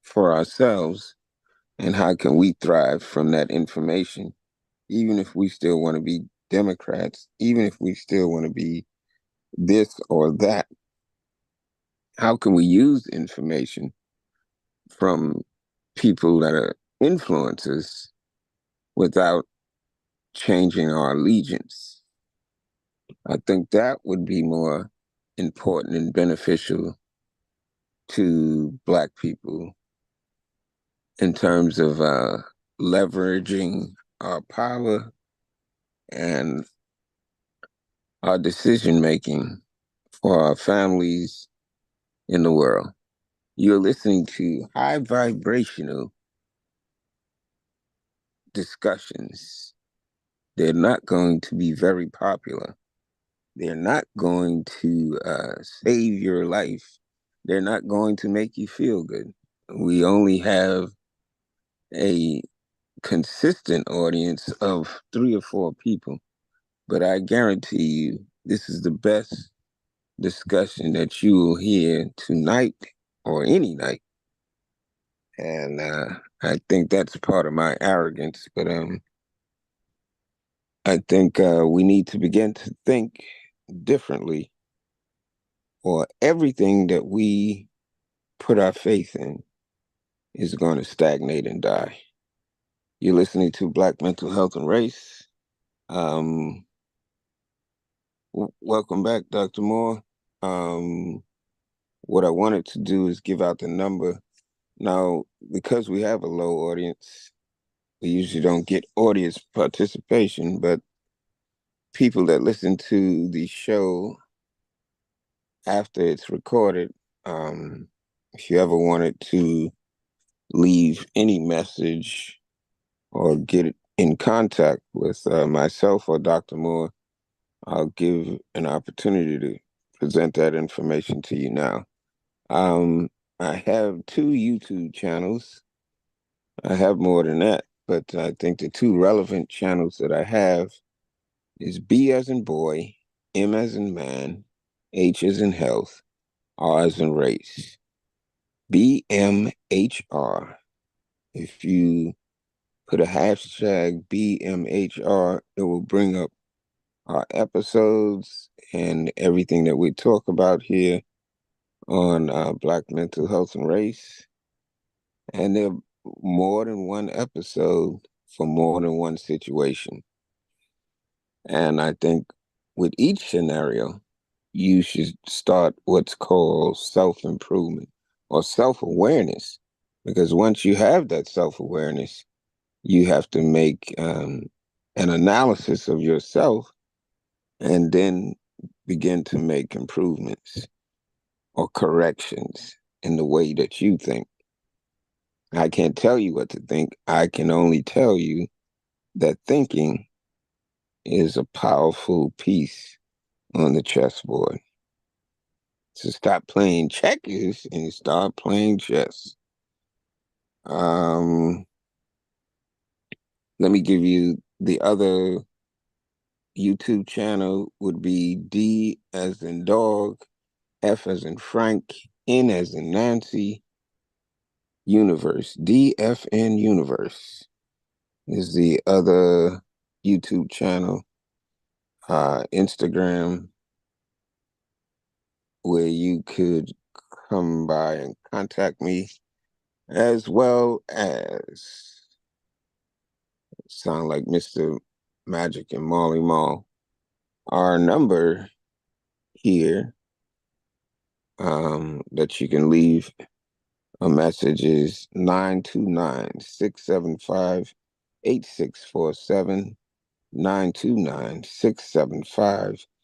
for ourselves and how can we thrive from that information, even if we still want to be Democrats, even if we still want to be this or that, how can we use information from people that are influencers without changing our allegiance? I think that would be more important and beneficial to Black people in terms of leveraging our power and our decision making for our families in the world. You're listening to high vibrational discussions. They're not going to be very popular. They're not going to save your life. They're not going to make you feel good. We only have a consistent audience of 3 or 4 people, but I guarantee you this is the best discussion that you will hear tonight or any night. And I think that's part of my arrogance, but I think we need to begin to think differently, or everything that we put our faith in is going to stagnate and die. You're listening to Black Mental Health and Race. Um, Welcome back, Dr. Moore. What I wanted to do is give out the number. Now, because we have a low audience, we usually don't get audience participation, but people that listen to the show after it's recorded, if you ever wanted to leave any message or get in contact with myself or Dr. Moore, I'll give an opportunity to present that information to you now. Um, I have 2 YouTube channels. I have more than that, but I think the 2 relevant channels that I have is B as in boy, M as in man, H as in health, R as in race. BMHR. If you put a hashtag BMHR, it will bring up our episodes and everything that we talk about here on Black Mental Health and Race. And there are more than one episode for more than one situation. And I think with each scenario, you should start what's called self-improvement or self-awareness. Because once you have that self-awareness, you have to make an analysis of yourself and then begin to make improvements or corrections in the way that you think. I can't tell you what to think. I can only tell you that thinking is a powerful piece on the chessboard. So stop playing checkers and start playing chess. Let me give you the other YouTube channel would be D as in dog, F as in Frank, N as in Nancy, Universe. DFN Universe is the other YouTube channel. Instagram, where you could come by and contact me, as well as sound like Mr. Magic and Molly Mall. Our number here that you can leave a message is 929-675-8647, 929-675-8647.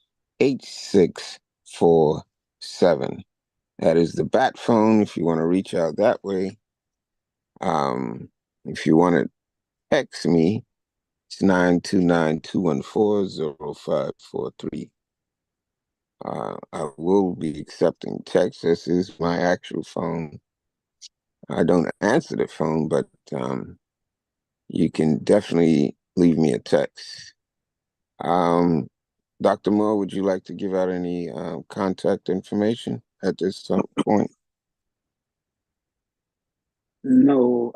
That is the bat phone if you want to reach out that way. If you want to text me, it's 929-214-0543. I will be accepting texts. This is my actual phone. I don't answer the phone, but you can definitely leave me a text. Dr. Moore, would you like to give out any contact information at this point? No,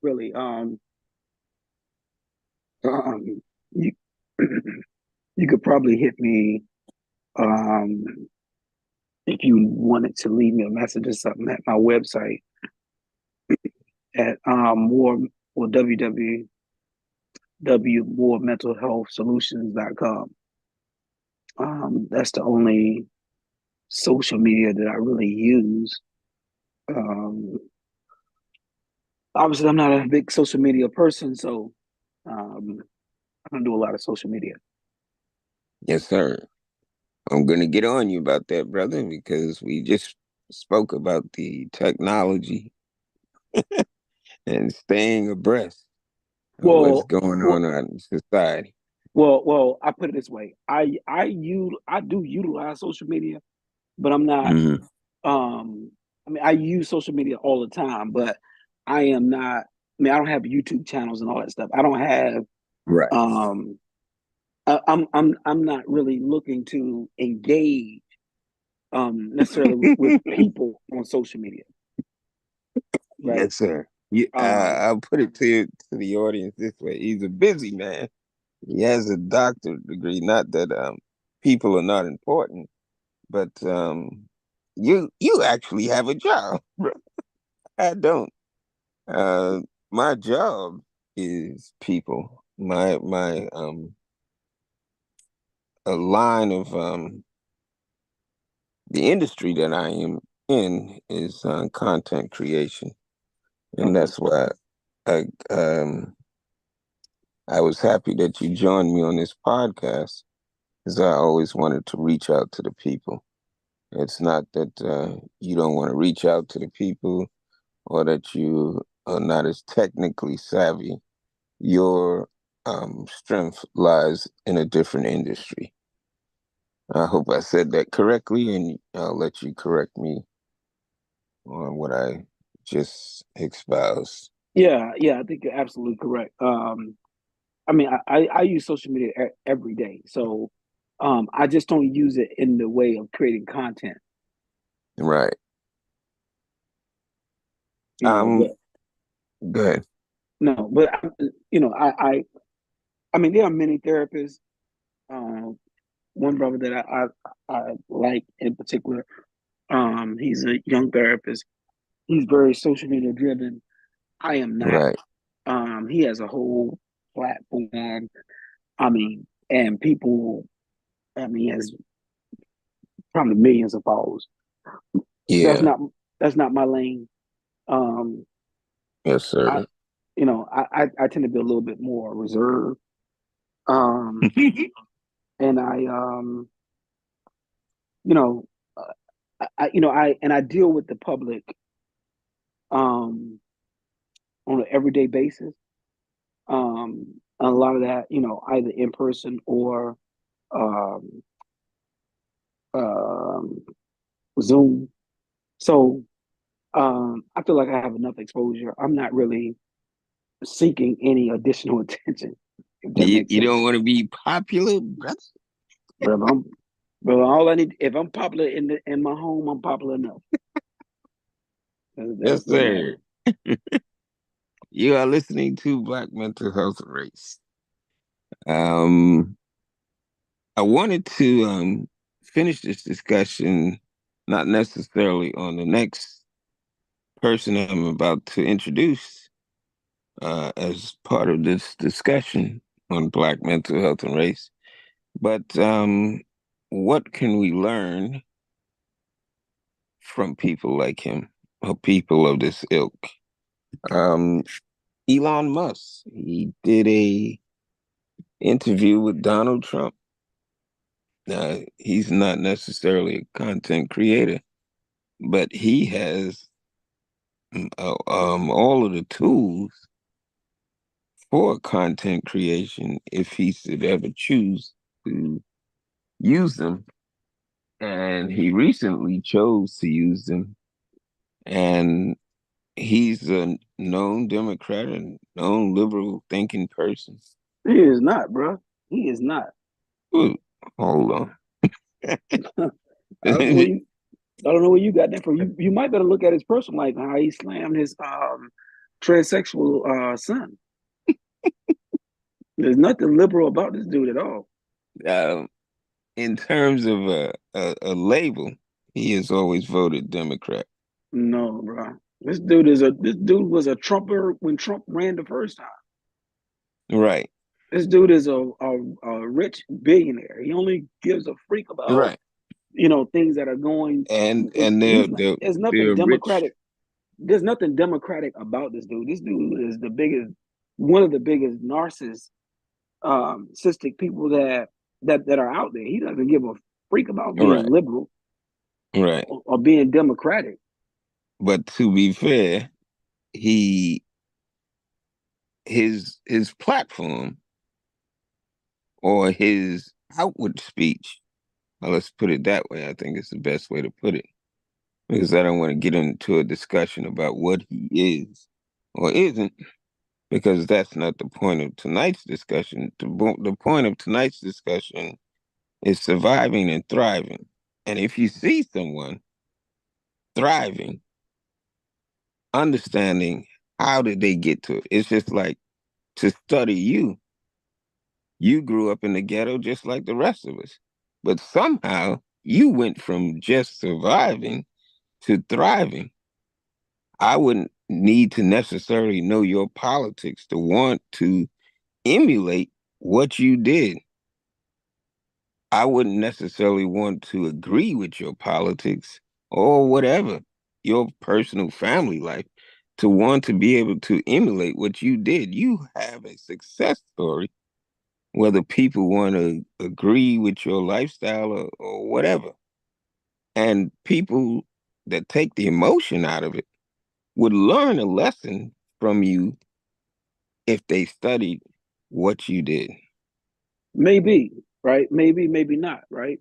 really. You you could probably hit me um if you wanted to leave me a message or something at my website at more or www.morementalhealthsolutions.com. That's the only social media that I really use. Um, obviously I'm not a big social media person, so I don't do a lot of social media. Yes, sir. I'm gonna get on you about that, brother, because we just spoke about the technology and staying abreast of what's Well, going well, on in society. well, I put it this way: I do utilize social media, but I'm not. Hmm. I mean, I use social media all the time, but I am not. I mean, I don't have YouTube channels and all that stuff. I don't have. Right. Um, I'm not really looking to engage necessarily with people on social media, right? Yes, sir. I'll put it to the audience this way. He's a busy man. He has a doctorate degree. Not that people are not important, but you actually have a job. Bro. I don't. Uh, my job is people. My a line of the industry that I am in is content creation, and Okay. that's why I I was happy that you joined me on this podcast, because I always wanted to reach out to the people. It's not that you don't want to reach out to the people or that you are not as technically savvy. Your strength lies in a different industry. I hope I said that correctly, and I'll let you correct me on what I just espoused. Yeah, I think you're absolutely correct. I mean, I use social media every day, so I just don't use it in the way of creating content, Right. you know. But Good. no, but you know, I mean, there are many therapists. Um, one brother that I like in particular, he's a young therapist. He's very social media driven. I am not. Right. He has a whole platform. I mean, and people. I mean, he has probably millions of followers. That's Yeah. not that's not my lane. Um, Yes, I sir. I tend to be a little bit more reserved. Um, and you know, I deal with the public um on an everyday basis. A lot of that, either in person or um um Zoom. So I feel like I have enough exposure. I'm not really seeking any additional attention, if that makes You sense. don't want to be popular, brother? But all I need, if I'm popular in my home, I'm popular enough. That's Yes, what matters. sir. You are listening to Black Mental Health Race. Um, I wanted to finish this discussion, not necessarily on the next person I'm about to introduce as part of this discussion on Black mental health and race, but what can we learn from people like him, or people of this ilk? Um, Elon Musk, he did a interview with Donald Trump. Now, he's not necessarily a content creator, but he has all of the tools for content creation if he should ever choose to use them. And he recently chose to use them. And he's a known Democrat and known liberal thinking person. He is not, bro. He is not. Ooh, hold on. I don't know where you. I don't know where you got that from. You might better look at his personal life and how he slammed his transsexual son. There's nothing liberal about this dude at all. Um, in terms of a label, he has always voted Democrat. No, bro. This dude was a Trumper when Trump ran the first time. Right, This dude is a rich billionaire. He only gives a freak about right. things that are going. And He's not, they're there's nothing they're rich. democratic. there's nothing democratic about this dude. This dude is one of the biggest narcissistic people that are out there. He doesn't give a freak about being Right, liberal right. or being democratic. But to be fair, he his platform or his outward speech, well, let's put it that way. I think it's the best way to put it because I don't want to get into a discussion about what he is or isn't, because that's not the point of tonight's discussion. The point of tonight's discussion is surviving and thriving. And if you see someone thriving, understanding how did they get to it, it's just like to study you. You grew up in the ghetto just like the rest of us, but somehow you went from just surviving to thriving. I wouldn't need to necessarily know your politics to want to emulate what you did. I wouldn't necessarily want to agree with your politics or whatever, your personal family life, to want to be able to emulate what you did. You have a success story, whether people want to agree with your lifestyle or whatever. And people that take the emotion out of it would learn a lesson from you if they studied what you did. Maybe, right? Maybe, maybe not, right?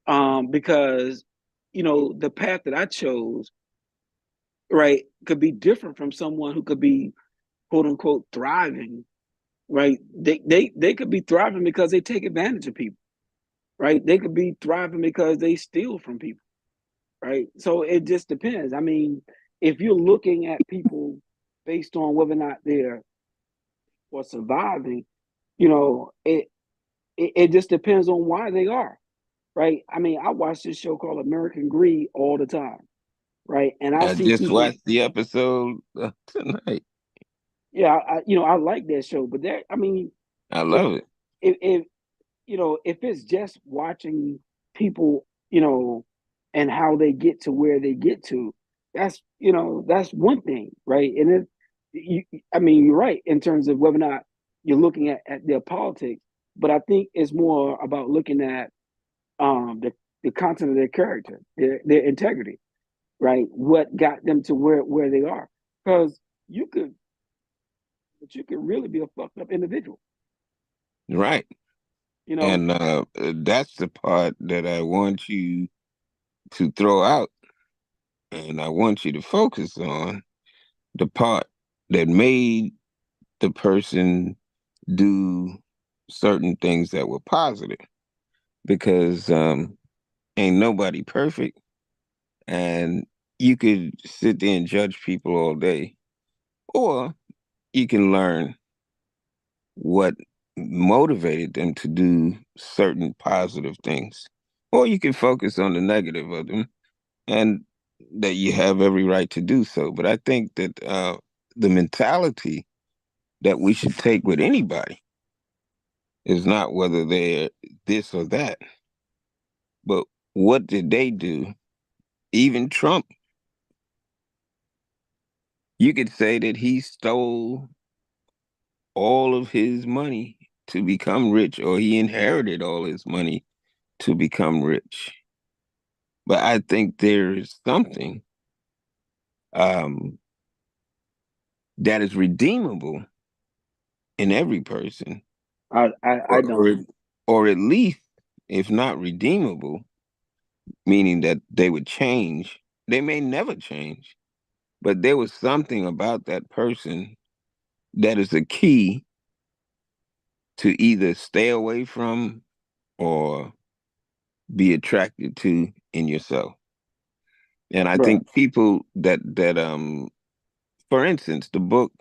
Because the path that I chose, right, could be different from someone who could be quote unquote thriving, right? They could be thriving because they take advantage of people, right? They could be thriving because they steal from people, right? So it just depends. I mean, if you're looking at people based on whether or not they're or surviving, you know, it just depends on why they are, right? I mean, I watch this show called American Greed all the time, right? And I I see just people, watched the episode tonight. yeah, I like that show, but there, I mean, I if love it. if if it's just watching people, and how they get to where they get to, that's one thing, right? And I mean, you're right in terms of whether or not you're looking at their politics, but I think it's more about looking at the content of their character, their integrity, right? What got them to where they are? Because you could, but you could really be a fucked up individual, Right. you know. And that's the part that I want you to throw out. And I want you to focus on the part that made the person do certain things that were positive. Because ain't nobody perfect. And you could sit there and judge people all day. Or you can learn what motivated them to do certain positive things. Or you can focus on the negative of them, and that you have every right to do so. But I think that the mentality that we should take with anybody is not whether they're this or that, but what did they do? Even Trump, you could say that he stole all of his money to become rich, or he inherited all his money to become rich. But I think there's something um, that is redeemable in every person, I or, don't. or, or at least, if not redeemable, meaning that they would change. They may never change, but there was something about that person that is a key to either stay away from or be attracted to in yourself. And I Right. think people for instance, the book,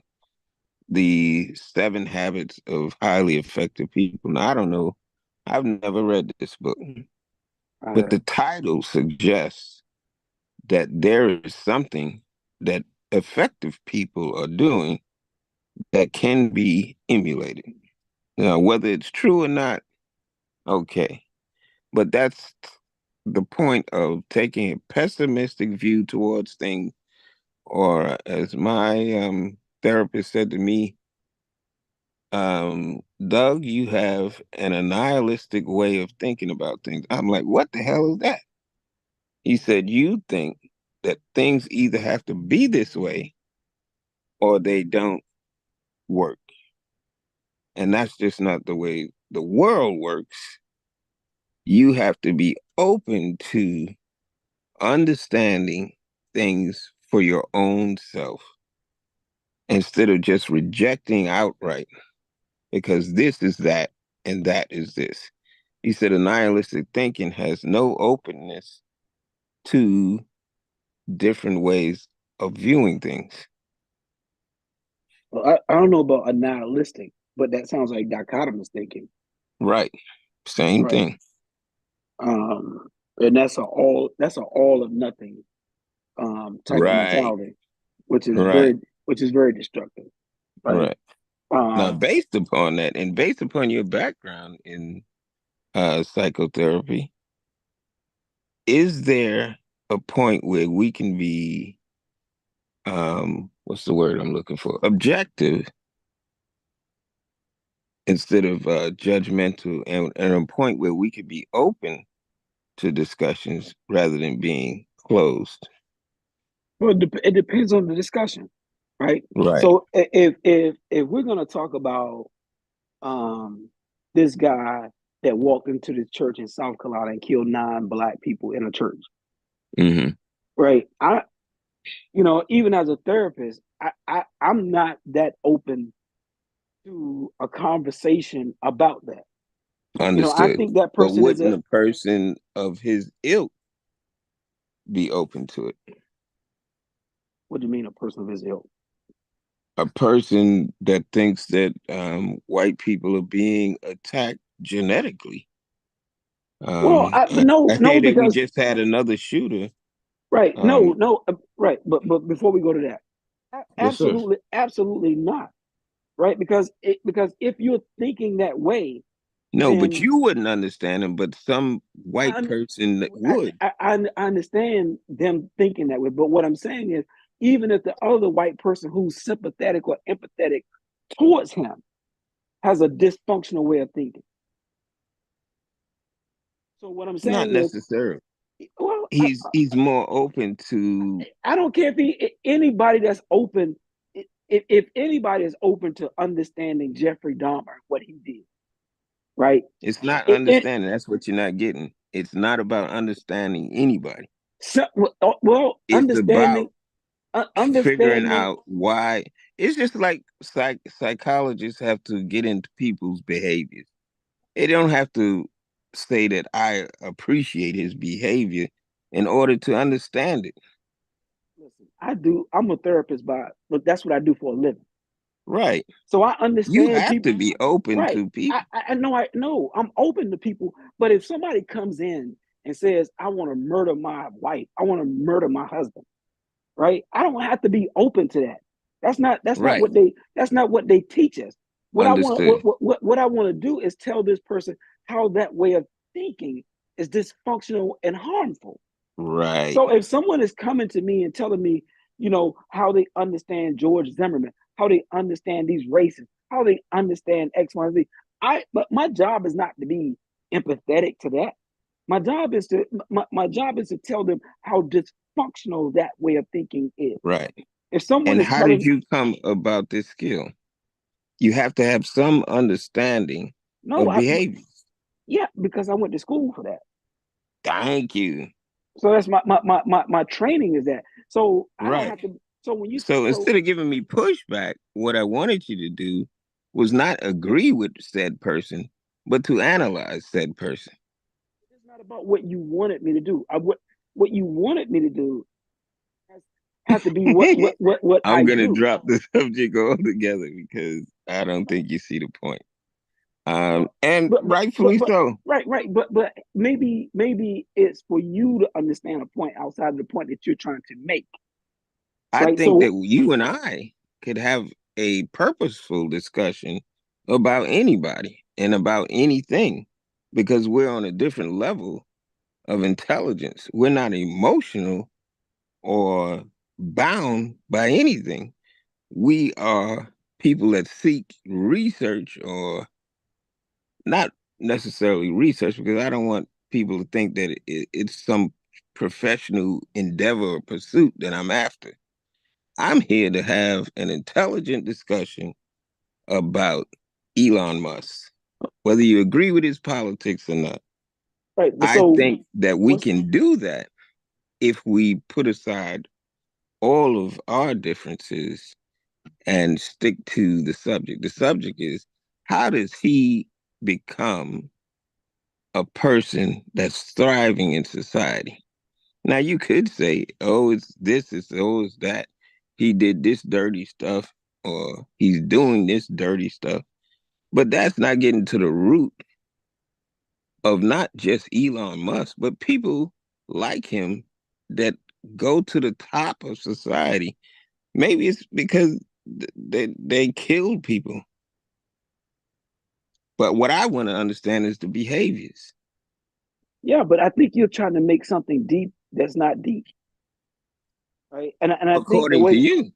The Seven Habits of Highly Effective People. Now, I don't know, I've never read this book, I but have. the title suggests that there is something that effective people are doing that can be emulated. Now, whether it's true or not, okay. But that's the point of taking a pessimistic view towards things or as my therapist said to me, Doug, you have an annihilistic way of thinking about things. I'm like, what the hell is that? He said, you think that things either have to be this way or they don't work. And that's just not the way the world works. You have to be open to understanding things for your own self instead of just rejecting outright because this is that and that is this. He said, a nihilistic thinking has no openness to different ways of viewing things. Well, I don't know about a nihilistic, but that sounds like dichotomous thinking, Right. Same right? thing. Um, and that's a all of nothing type of Right. mentality, Right. which is very destructive, right? Right. Now, Um, based upon that and based upon your background in psychotherapy, is there a point where we can be, what's the word I'm looking for? Objective instead of judgmental, and a point where we could be open to discussions rather than being closed. well, it depends on the discussion, right? Right. So if we're gonna talk about um this guy that walked into the church in South Carolina and killed 9 black people in a church, Hmm. right? Even as a therapist, I'm not that open to a conversation about that. I Understood. think that But person is wouldn't a a person of his ilk be open to it? what do you mean a person of his ilk? A person that thinks that white people are being attacked genetically. Well, no, I no, hear that we because just had another shooter. right, Um, right, but before we go to that, yes, sir. absolutely, absolutely not, right? Because if you're thinking that way, No, but then you wouldn't understand him, but some white I, person that would. I understand them thinking that way. But what I'm saying is, even if the other white person who's sympathetic or empathetic towards him has a dysfunctional way of thinking. So what I'm Not saying is, necessarily. well, He's more open to. I don't care if anybody that's open, if anybody is open to understanding Jeffrey Dahmer, what he did, right? It's not It understanding. That's what you're not getting. It's not about understanding anybody. so, well, It's about figuring understanding. out why. It's just like psychologists have to get into people's behaviors. They don't have to say that I appreciate his behavior in order to understand it. Listen, I do. I'm a therapist, but that's what I do for a living. Right. So I You understand have people. to be open Right. to people. I know. I know. I'm open to people. But if somebody comes in and says, "I want to murder my wife. I want to murder my husband," right? I don't have to be open to that. Right. That's not what they teach us. Understood. What I want to do is tell this person how that way of thinking is dysfunctional and harmful. Right. So if someone is coming to me and telling me, how they understand George Zimmerman, how they understand these races, how they understand X, Y, Z, but my job is not to be empathetic to that. My job is to tell them how dysfunctional that way of thinking is. Right. If someone And is how did telling you come about this skill? You have to have some understanding no, of behavior. yeah, because I went to school for that. Thank you. So that's my training is that. So I don't Right. have to. So when you So so instead of giving me pushback, what I wanted you to do was not agree with said person, but to analyze said person. it's not about what you wanted me to do. What you wanted me to do has, has to be what I I'm gonna do. drop the subject altogether because I don't think you see the point. Well, And rightfully but so. right, but maybe it's for you to understand a point outside of the point that you're trying to make, I right? think So that you and I could have a purposeful discussion about anybody and about anything because we're on a different level of intelligence. We're not emotional or bound by anything. We are people that seek research, or not necessarily research, because I don't want people to think that it's some professional endeavor or pursuit that I'm after. I'm here to have an intelligent discussion about Elon Musk, whether you agree with his politics or not. Right. But I so think that we what's can do that if we put aside all of our differences and stick to the subject. The subject is, how does he become a person that's thriving in society? Now, you could say, oh, it's this, it's that. He did this dirty stuff, or he's doing this dirty stuff. But that's not getting to the root of not just Elon Musk, but people like him that go to the top of society. Maybe it's because they killed people. But what I want to understand is the behaviors, yeah, but I think you're trying to make something deep that's not deep. Right. And I think the according to way you.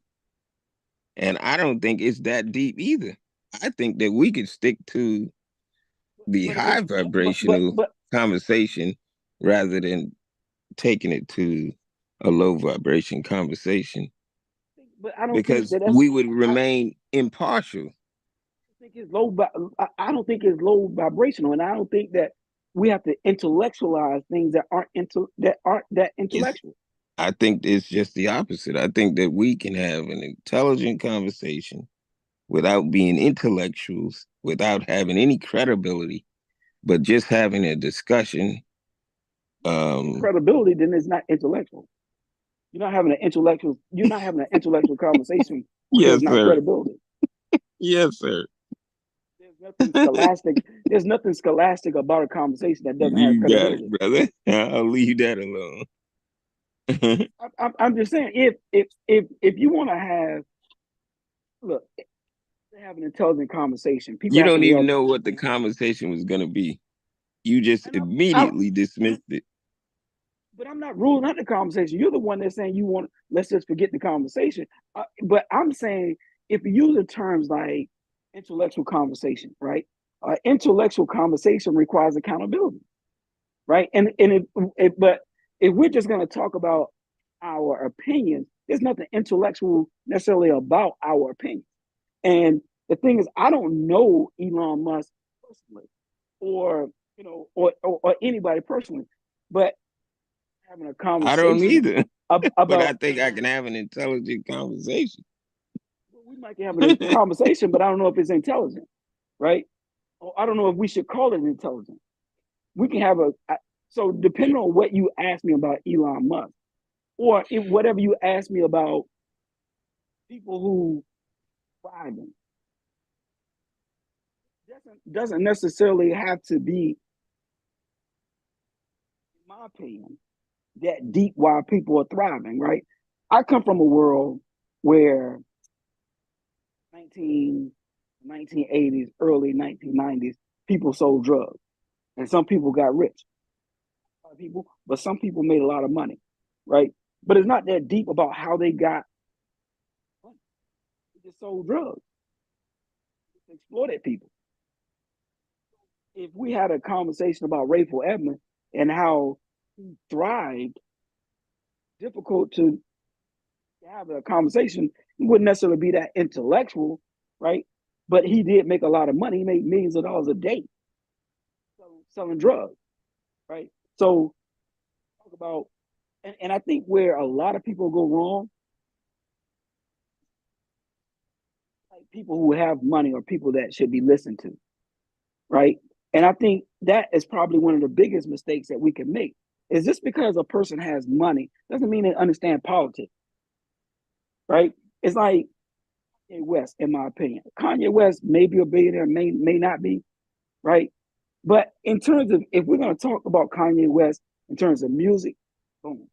And I don't think it's that deep either. I think that we could stick to the but if high vibrational but conversation rather than taking it to a low vibration conversation, I don't think because that that's we would I remain impartial. think it's I don't think it's low vibrational, and I don't think that we have to intellectualize things that aren't that It's, intellectual. I think it's just the opposite. I think that we can have an intelligent conversation without being intellectuals, without having any credibility, but just having a discussion. Um, Credibility, then it's not intellectual. You're not having an intellectual conversation when there's yes, not sir. credibility. Yes, sir. There's nothing scholastic. There's nothing scholastic about a conversation that doesn't have You got it, credibility. brother. I'll leave that alone. I'm just saying, if you want to look, have an intelligent conversation, people You have to don't be even able. know what the conversation was going to be. You just And I, immediately dismissed it. but I'm not ruling out the conversation. You're the one that's saying you want. Let's just forget the conversation. But I'm saying if you use the terms like intellectual conversation, right? Intellectual conversation requires accountability, right? But if we're just going to talk about our opinions, there's nothing intellectual necessarily about our opinions. And the thing is, I don't know Elon Musk personally, or or anybody personally, but having a I don't conversation either, but I about think I can have an intelligent conversation. we might be having a conversation, but I don't know if it's intelligent, right? Or I don't know if we should call it intelligent. We can have so depending on what you ask me about Elon Musk, or if whatever you ask me about people who thriving, doesn't necessarily have to be, in my opinion, that deep while people are thriving, right? I come from a world where 19, 1980s, early 1990s, people sold drugs. And some people got rich. People, but some people made a lot of money, right? But it's not that deep about how they got money. They just sold drugs, they exploited people. If we had a conversation about Rayful Edmond and how he thrived, difficult to have a conversation. He wouldn't necessarily be that intellectual, right? But he did make a lot of money. He made millions of dollars a day selling drugs, right? So talk about, and I think where a lot of people go wrong, like people who have money or people that should be listened to, right? And I think that is probably one of the biggest mistakes that we can make. Is just because a person has money doesn't mean they understand politics, right? It's like Kanye West, in my opinion. Kanye West may be a billionaire, may not be, right? But in terms of if we're going to talk about Kanye West in terms of music, boom,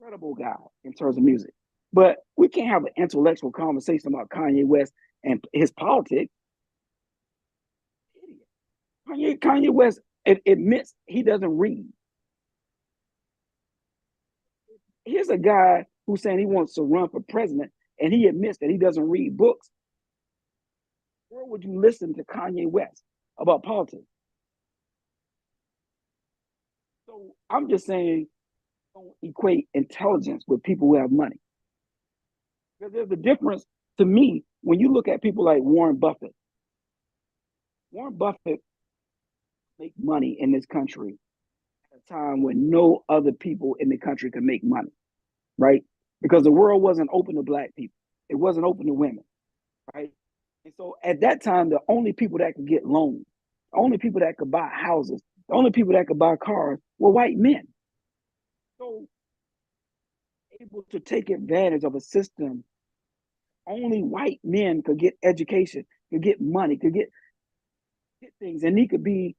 incredible guy in terms of music. But we can't have an intellectual conversation about Kanye West and his politics. Kanye West admits he doesn't read. here's a guy who's saying he wants to run for president, and he admits that he doesn't read books. Where would you listen to Kanye West about politics? So I'm just saying, don't equate intelligence with people who have money. Because there's a difference to me when you look at people like Warren Buffett. Warren Buffett make money in this country at a time when no other people in the country could make money, right? Because the world wasn't open to black people. It wasn't open to women, right? And so at that time, the only people that could get loans, the only people that could buy houses, the only people that could buy cars were white men. So able to take advantage of a system, only white men could get education, could get money, get things, and he could be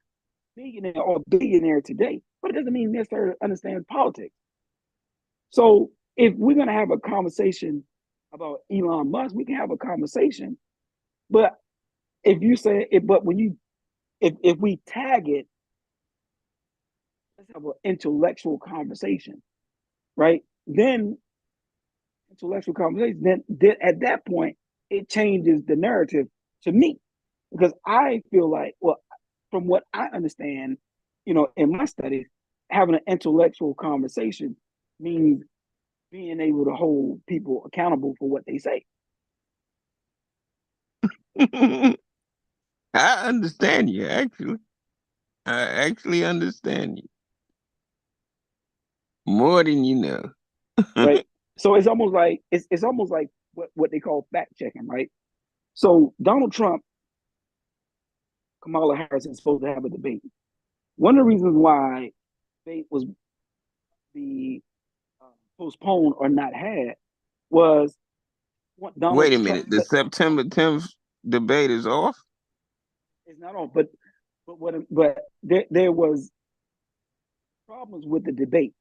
millionaire or billionaire today. But it doesn't mean necessarily understand politics. So if we're gonna have a conversation about Elon Musk, we can have a conversation. But if you say it, but when you if we tag it, let's have an intellectual conversation, right? Then intellectual conversation, then at that point, it changes the narrative to me. Because I feel like, well, from what I understand, in my studies, having an intellectual conversation means being able to hold people accountable for what they say. I understand you, actually. I actually understand you more than you know. Right. So it's almost like what they call fact checking, right? So Donald Trump, Kamala Harris is supposed to have a debate. One of the reasons why debate was the postponed or not had was what Wait Donald a Trump minute. The September 10th debate is off? is not on, but there was problems with the debate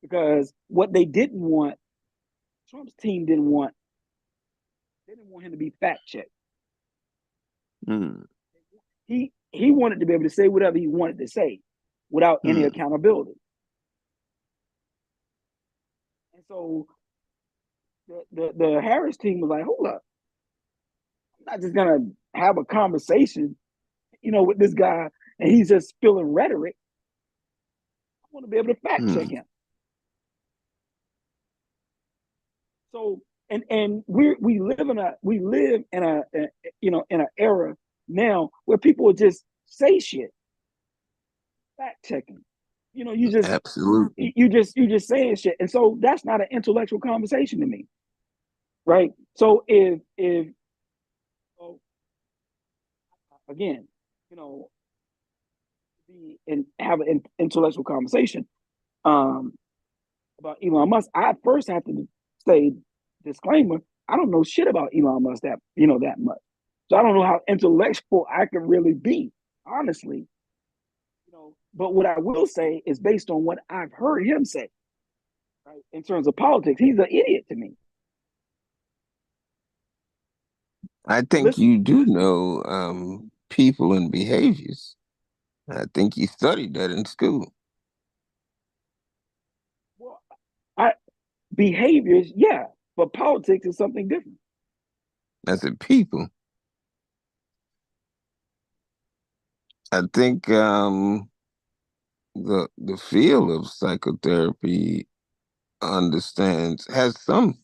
because what they didn't want, Trump's team didn't want, they didn't want him to be fact checked. Hmm. He wanted to be able to say whatever he wanted to say without any Hmm. accountability. And so the Harris team was like, hold up, I'm not just gonna have a conversation, with this guy and he's just spilling rhetoric. I want to be able to fact check Hmm. him. So and we live in an era now where people just say shit, fact checking. You know, you just Absolutely. you just saying shit, and so that's not an intellectual conversation to me, right? So if so again, you know, be and have an intellectual conversation um about Elon Musk, I first have to say disclaimer. I don't know shit about Elon Musk that much, so I don't know how intellectual I can really be, honestly. But what I will say is based on what I've heard him say, right? In terms of politics, he's an idiot to me. I think Listen, you do know people and behaviors. I think you studied that in school. well, I behaviors, yeah, but politics is something different. I said people. I think the field of psychotherapy has some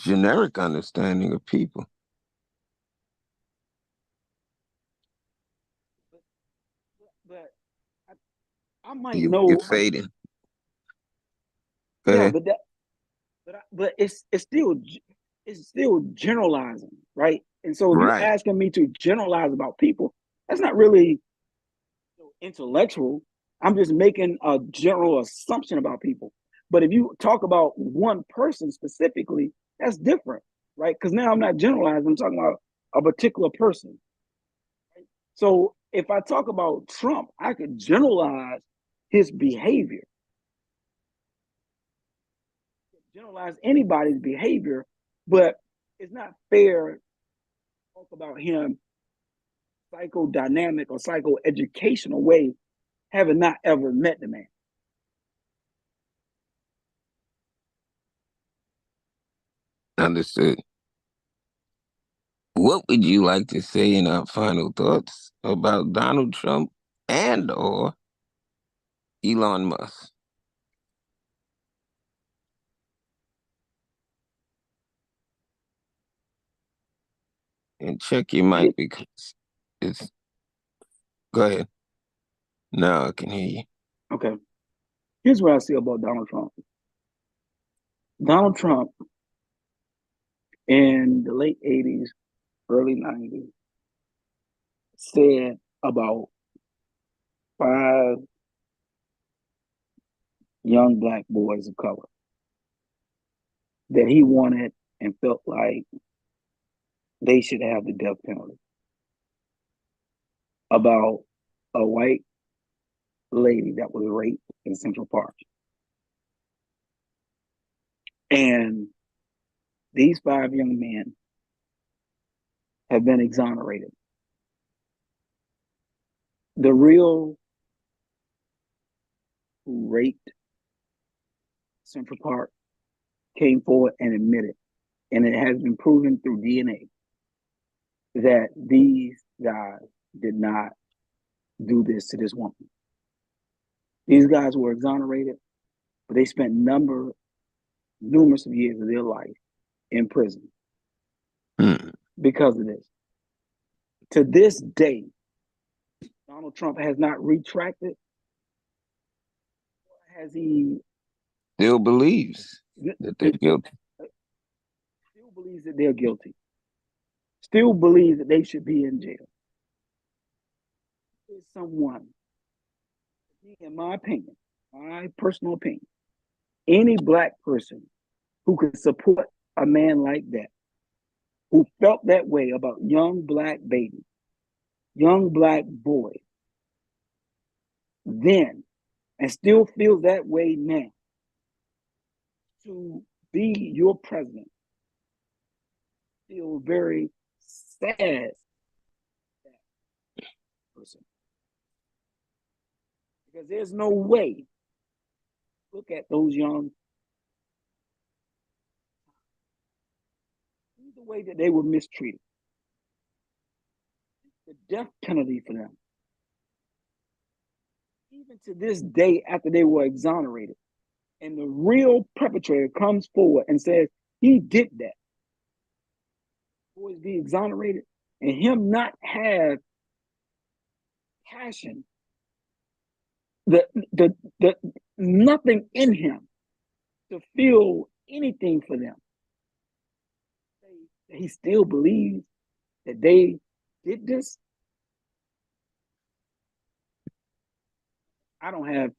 generic understanding of people. But I might You're know, fading. Go yeah, ahead. but it's still generalizing, right? And so if you're Right. asking me to generalize about people, that's not really intellectual. I'm just making a general assumption about people. But if you talk about one person specifically, that's different, right? Because now I'm not generalizing, I'm talking about a particular person. So if I talk about Trump, I could generalize his behavior, generalize anybody's behavior, but it's not fair to talk about him psychodynamic or psychoeducational way, having not ever met the man. Understood. What would you like to say in our final thoughts about Donald Trump and or Elon Musk? And check your Yeah, mic because it's, go ahead. Now I can hear you. okay. Here's what I see about Donald Trump. Donald Trump in the late 80s, early 90s said about five young black boys of color that he wanted and felt like they should have the death penalty. About a white lady that was raped in Central Park. And these five young men have been exonerated. The real who raped Central Park came forward and admitted, and it has been proven through DNA that these guys did not do this to this woman. These guys were exonerated, but they spent numerous of years of their life in prison Hmm. because of this. To this day, Donald Trump has not retracted. Has he Still believes that they're guilty. still believes that they're guilty? Still believes that they should be in jail? There's someone, in my opinion, my personal opinion, any black person who could support a man like that, who felt that way about young black babies, young black boys, then, and still feels that way now, to be your president, feel very sad person. Because there's no way, look at those young, the way that they were mistreated, the death penalty for them. Even to this day, after they were exonerated, and the real perpetrator comes forward and says he did that, boys be exonerated, and him not have passion, the nothing in him to feel anything for them. He still believes that they did this. I don't have,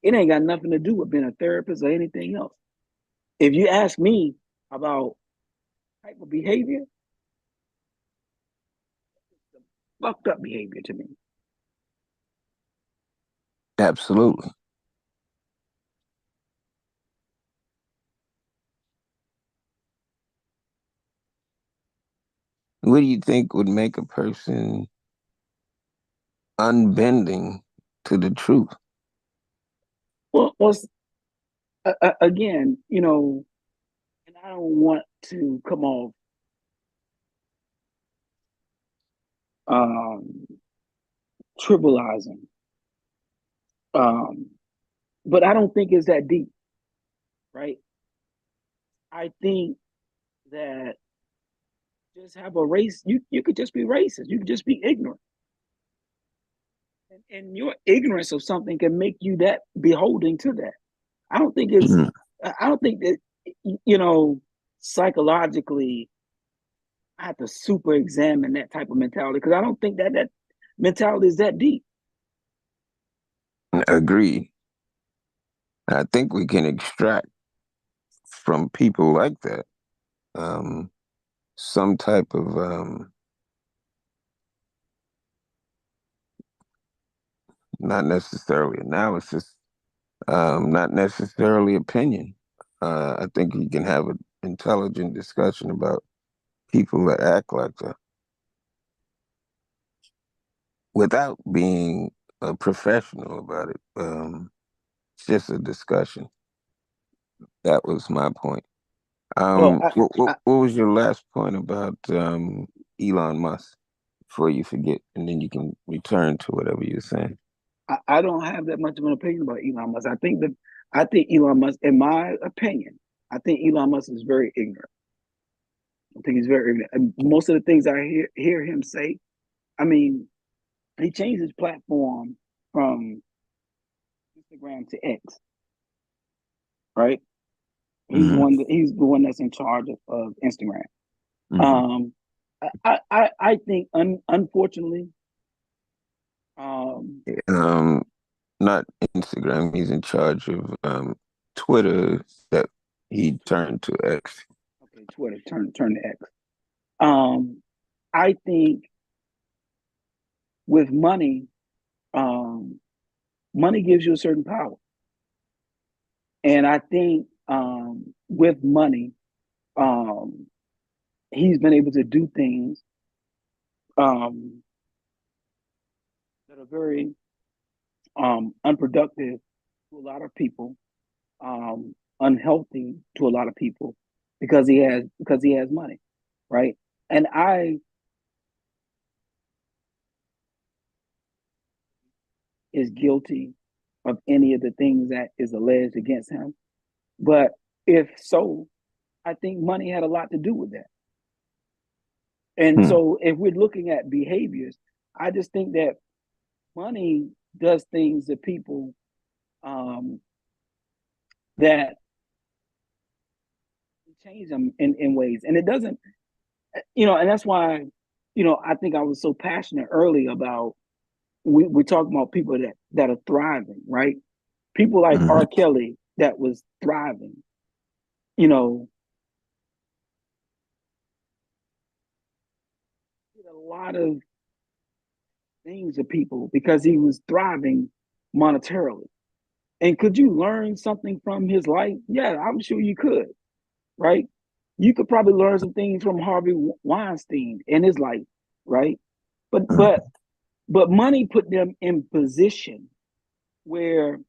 it ain't got nothing to do with being a therapist or anything else. If you ask me about type of behavior, fucked up behavior to me. Absolutely. What do you think would make a person unbending to the truth? Well, again, and I don't want to come off um, trivializing, um, but I don't think it's that deep, right? I think that just have a race. You could just be racist. You could just be ignorant, and your ignorance of something can make you that beholding to that. I don't think it's. Mhm. I don't think that you know psychologically. I have to super examine that type of mentality because I don't think that mentality is that deep. Agreed. I think we can extract from people like that um, some type of not necessarily analysis, not necessarily opinion. I think you can have an intelligent discussion about people that act like that without being a professional about it. It's just a discussion. That was my point. Well, What was your last point about Elon Musk before you forget, and then you can return to whatever you're saying. I don't have that much of an opinion about Elon Musk. I think Elon Musk, in my opinion, I think Elon Musk is very ignorant. I think he's very ignorant. And most of the things I hear him say, I mean, he changed his platform from Instagram to X, right? Hmm. He's the one that's in charge of Instagram. Hmm. Um, I think unfortunately, um, Um, Not Instagram. He's in charge of Twitter that he Twitter. turned to X. Okay, Twitter turn to X. Um, I think with money, um, money gives you a certain power, and I think with money, um, he's been able to do things um, that are very unproductive to a lot of people, unhealthy to a lot of people because he has money, right? And I is guilty of any of the things that is alleged against him. But if so, I think money had a lot to do with that. And Hmm. so if we're looking at behaviors, I just think that money does things to people um, that change them in ways. And it doesn't, and that's why, I think I was so passionate early about we're talking about people that are thriving, right? People like R. Hmm. Kelly that was thriving, you know, did a lot of things to people because he was thriving monetarily. And could you learn something from his life? Yeah, I'm sure you could, right? You could probably learn some things from Harvey Weinstein in his life, right? But but Hmm. but money put them in position where it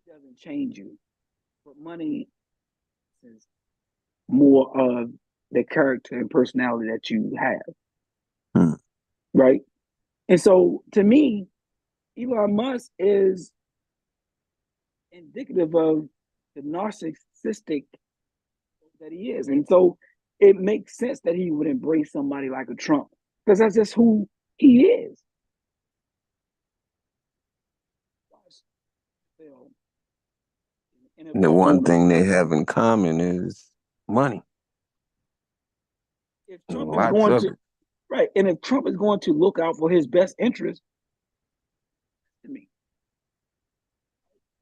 doesn't change you. But money is more of the character and personality that you have, Hmm. right? And so to me, Elon Musk is indicative of the narcissistic that he is. And so it makes sense that he would embrace somebody like a Trump because that's just who he is. The NFL one owners. thing they have in common is money. If Trump is Lots going of to it. right, and if Trump is going to look out for his best interest, to me.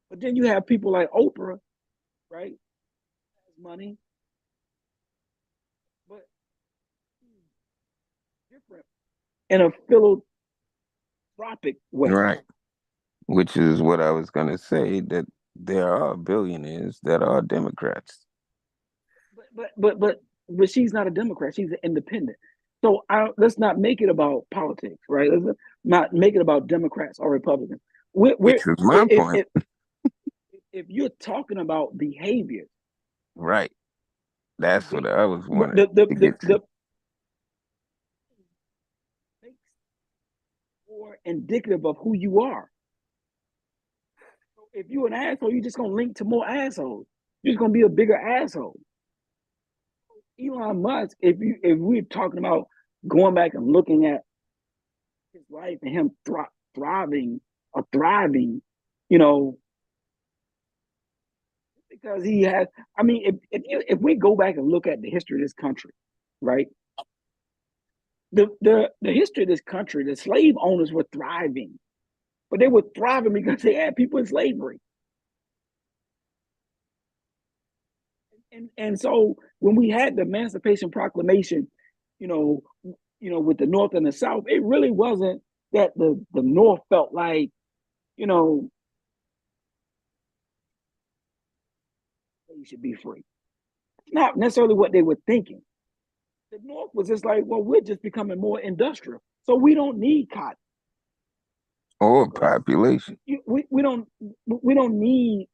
But then you have people like Oprah, right? Has money, but different in a philanthropic way. Right. Which is what I was going to say, that there are billionaires that are Democrats. But she's not a Democrat. She's an independent. So let's not make it about politics, right? Let's not make it about Democrats or Republicans. We're Which was my if, point. if if you're talking about behavior, Right. That's what be, I was wanting to the get to. makes more indicative of who you are. So if you're an asshole, you're just gonna link to more assholes. You're just gonna be a bigger asshole. Elon Musk, if we're talking about going back and looking at his life and him thriving or thriving, you know, because he has. I mean, if we go back and look at the history of this country, right? The history of this country, the slave owners were thriving, but they were thriving because they had people in slavery. And so when we had the Emancipation Proclamation, you know, with the North and the South, it really wasn't that the North felt like, you know, they should be free. It's not necessarily what they were thinking. The North was just like, well, we're just becoming more industrial, so we don't need cotton. Or population. We don't need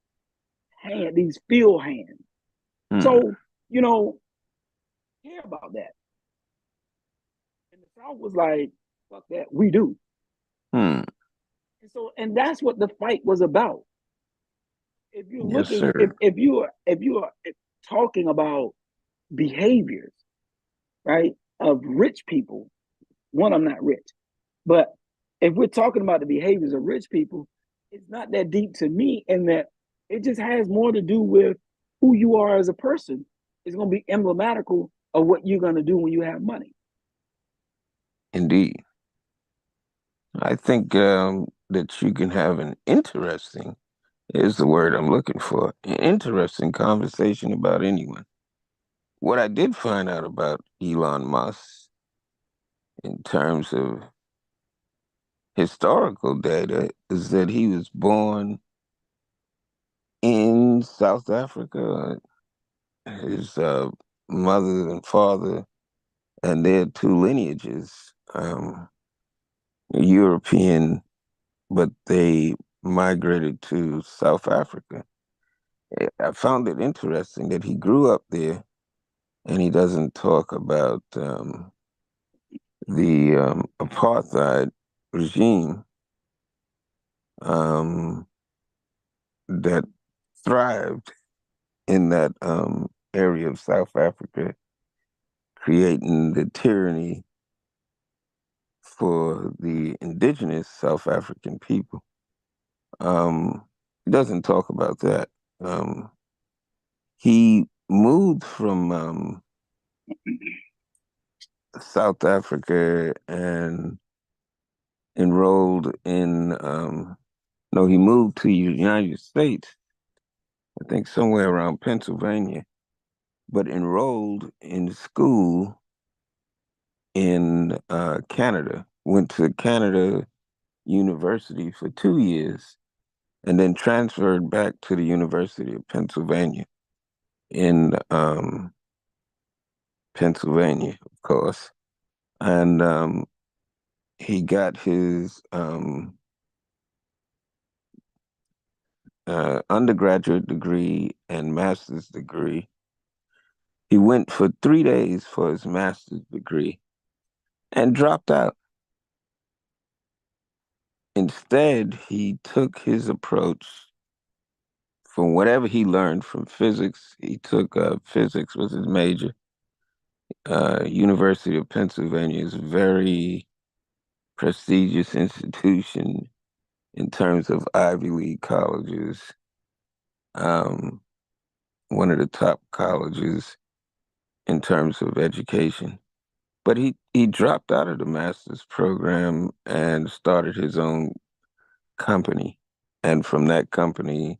these field hands. Hmm. So, care about that. And the South was like, fuck that, we do. Hmm. And that's what the fight was about. If you're Yes, looking, sir. if you are talking about behaviors, right, of rich people, one, I'm not rich, but if we're talking about the behaviors of rich people, it's not that deep to me, in that it just has more to do with who you are as a person. It's going to be emblematical of what you're going to do when you have money. Indeed. I think that you can have an interesting, is the word I'm looking for, an interesting conversation about anyone. What I did find out about Elon Musk in terms of historical data is that he was born in South Africa. His mother and father and their two lineages, European, but they migrated to South Africa. I found it interesting that he grew up there and he doesn't talk about the apartheid regime um, that thrived in that area of South Africa, creating the tyranny for the indigenous South African people. He doesn't talk about that. Um, he moved from South Africa and enrolled in, no, he moved to the United States, I think somewhere around Pennsylvania, but enrolled in school in Canada, went to Canada University for 2 years, and then transferred back to the University of Pennsylvania in Pennsylvania, of course. And he got his undergraduate degree and master's degree. He went for 3 days for his master's degree and dropped out. Instead, he took his approach from whatever he learned from physics. He took physics was his major. University of Pennsylvania is a very prestigious institution in terms of Ivy League colleges. Um, one of the top colleges in terms of education. But he dropped out of the master's program and started his own company. And from that company,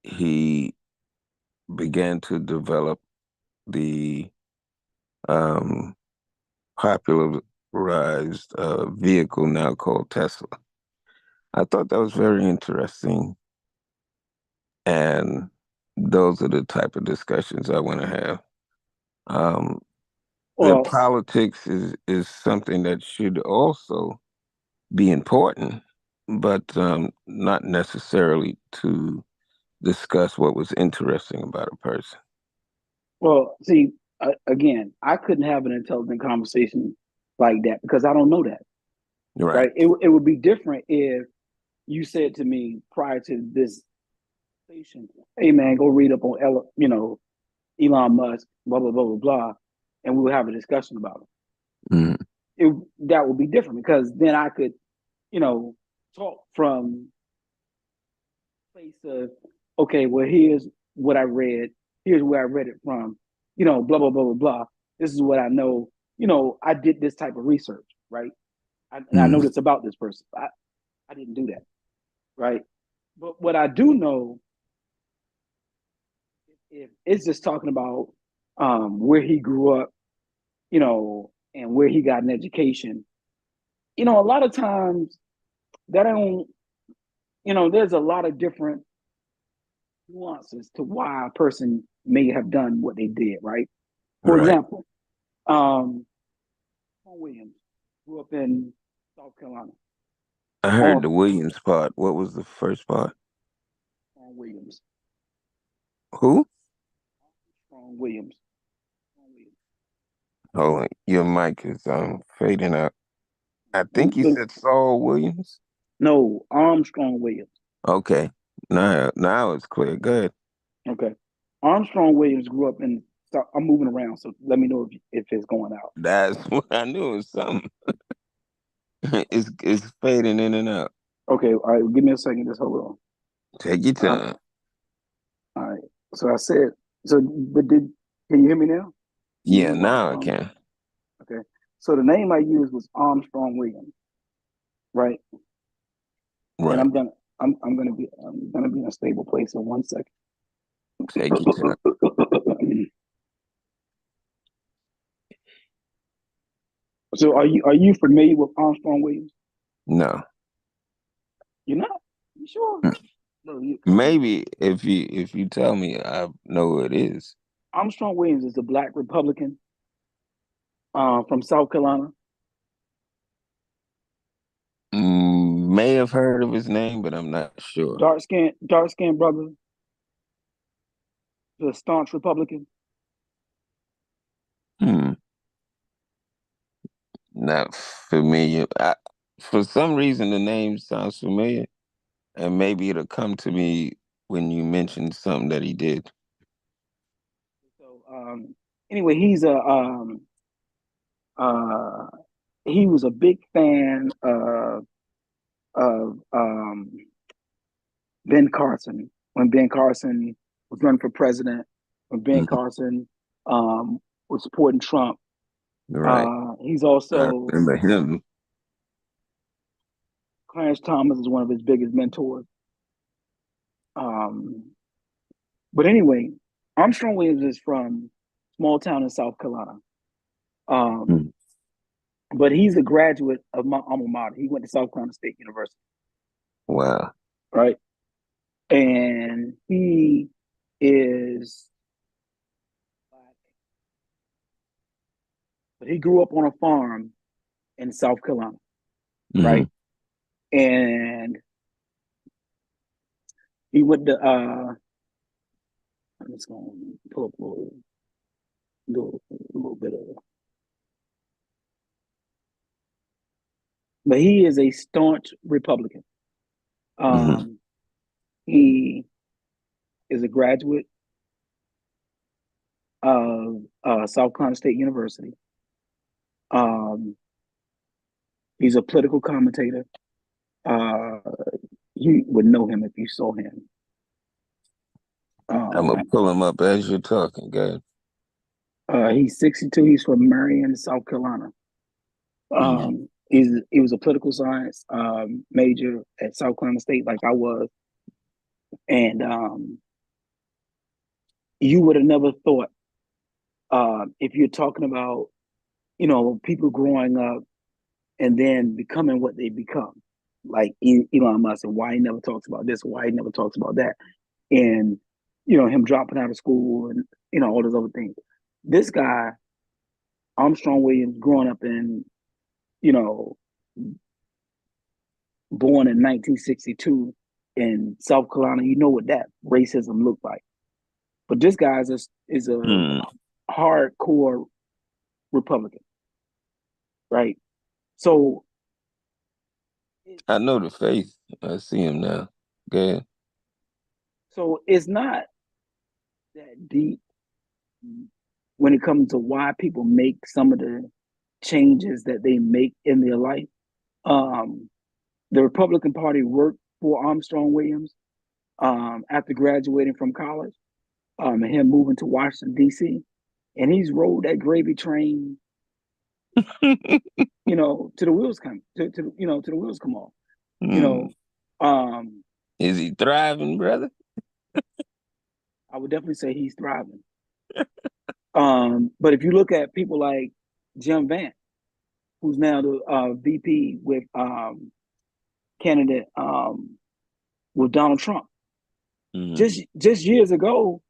he began to develop the um, popularized vehicle now called Tesla. I thought that was very interesting. And those are the type of discussions I want to have. Um, the Well, politics is something that should also be important, but not necessarily to discuss what was interesting about a person. see, again, I couldn't have an intelligent conversation like that because I don't know that, Right. right? It would be different if you said to me prior to this station, "Hey man, go read up on Elon Musk, blah blah blah blah blah," and we would have a discussion about Mm, it. That would be different because then I could, you know, talk from place of, okay, well, here's what I read, here's where I read it from, blah blah blah blah blah. This is what I know. I did this type of research, right? And I know mm, this about this person. I didn't do that, right? But what I do know, if it's just talking about where he grew up, and where he got an education. A lot of times that don't, there's a lot of different nuances to why a person may have done what they did, right? For right. example, Paul Williams grew up in South Carolina. I heard On the Williams part. What was the first part? Paul Williams. Who? Armstrong Williams. Hold on, your mic is fading out. I think you Look, said Saul Williams. no, Armstrong Williams. Okay, now it's clear. Good. Okay. Armstrong Williams grew up in. So I'm moving around, so let me know if it's going out. That's what I knew it was something. It's fading in and out. Okay, all right. Give me a second. Just hold Take your on. time. All right. So I said. So, but can you hear me now? You Yeah, move out now I from me. can. Okay. So the name I used was Armstrong Williams, right? And Right. I'm gonna be in a stable place in 1 second. Take your time. So are you familiar with Armstrong Williams? No. You're not? You sure? No, Maybe if you tell me, I know who it is. Armstrong Williams is a black Republican from South Carolina. May have heard of his name, but I'm not sure. Dark skin brother, the staunch Republican. Hmm. Not familiar. For some reason, the name sounds familiar, and maybe it'll come to me when you mention something that he did. So anyway, uh he was a big fan of Ben Carson when Ben Carson was running for president, when Ben Mhm. Carson was supporting Trump. Right. He's I also remember him. Clarence Thomas is one of his biggest mentors. Um, but anyway, Armstrong Williams is from small town in South Carolina. Um, Mm. but he's a graduate of my alma mater. He went to South Carolina State University, Wow. right? And he is black, but he grew up on a farm in South Carolina, Hmm. right? And he went to I'm just gonna pull up a little bit of, but he is a staunch Republican. Hmm. Um, he is a graduate of South Carolina State University. Um, he's a political commentator. Uh, you would know him if you saw him. I'm Um, gonna pull him up as you're talking. Good. he's 62. He's from Marion, South Carolina. Hmm. He was a political science major at South Carolina State, like I was, and you would have never thought if you're talking about people growing up and then becoming what they become, like Elon Musk, and why he never talks about this, why he never talks about that, and him dropping out of school and all those other things. This guy, Armstrong Williams, growing up in you know born in 1962 in South Carolina, you know what that racism looked like. But this guy is a Hmm. hardcore Republican, right? So, I know the face. I see him now. Good. so it's not that deep when it comes to why people make some of the changes that they make in their life. Um, the Republican Party worked for Armstrong Williams after graduating from college, and him moving to Washington D.C. And he's rode that gravy train, to the wheels come to the wheels come off. You Hmm. know, um, Is he thriving, brother? I would definitely say he's thriving. But if you look at people like Jim Vance, who's now the VP with candidate with Donald Trump, Hmm. just years ago,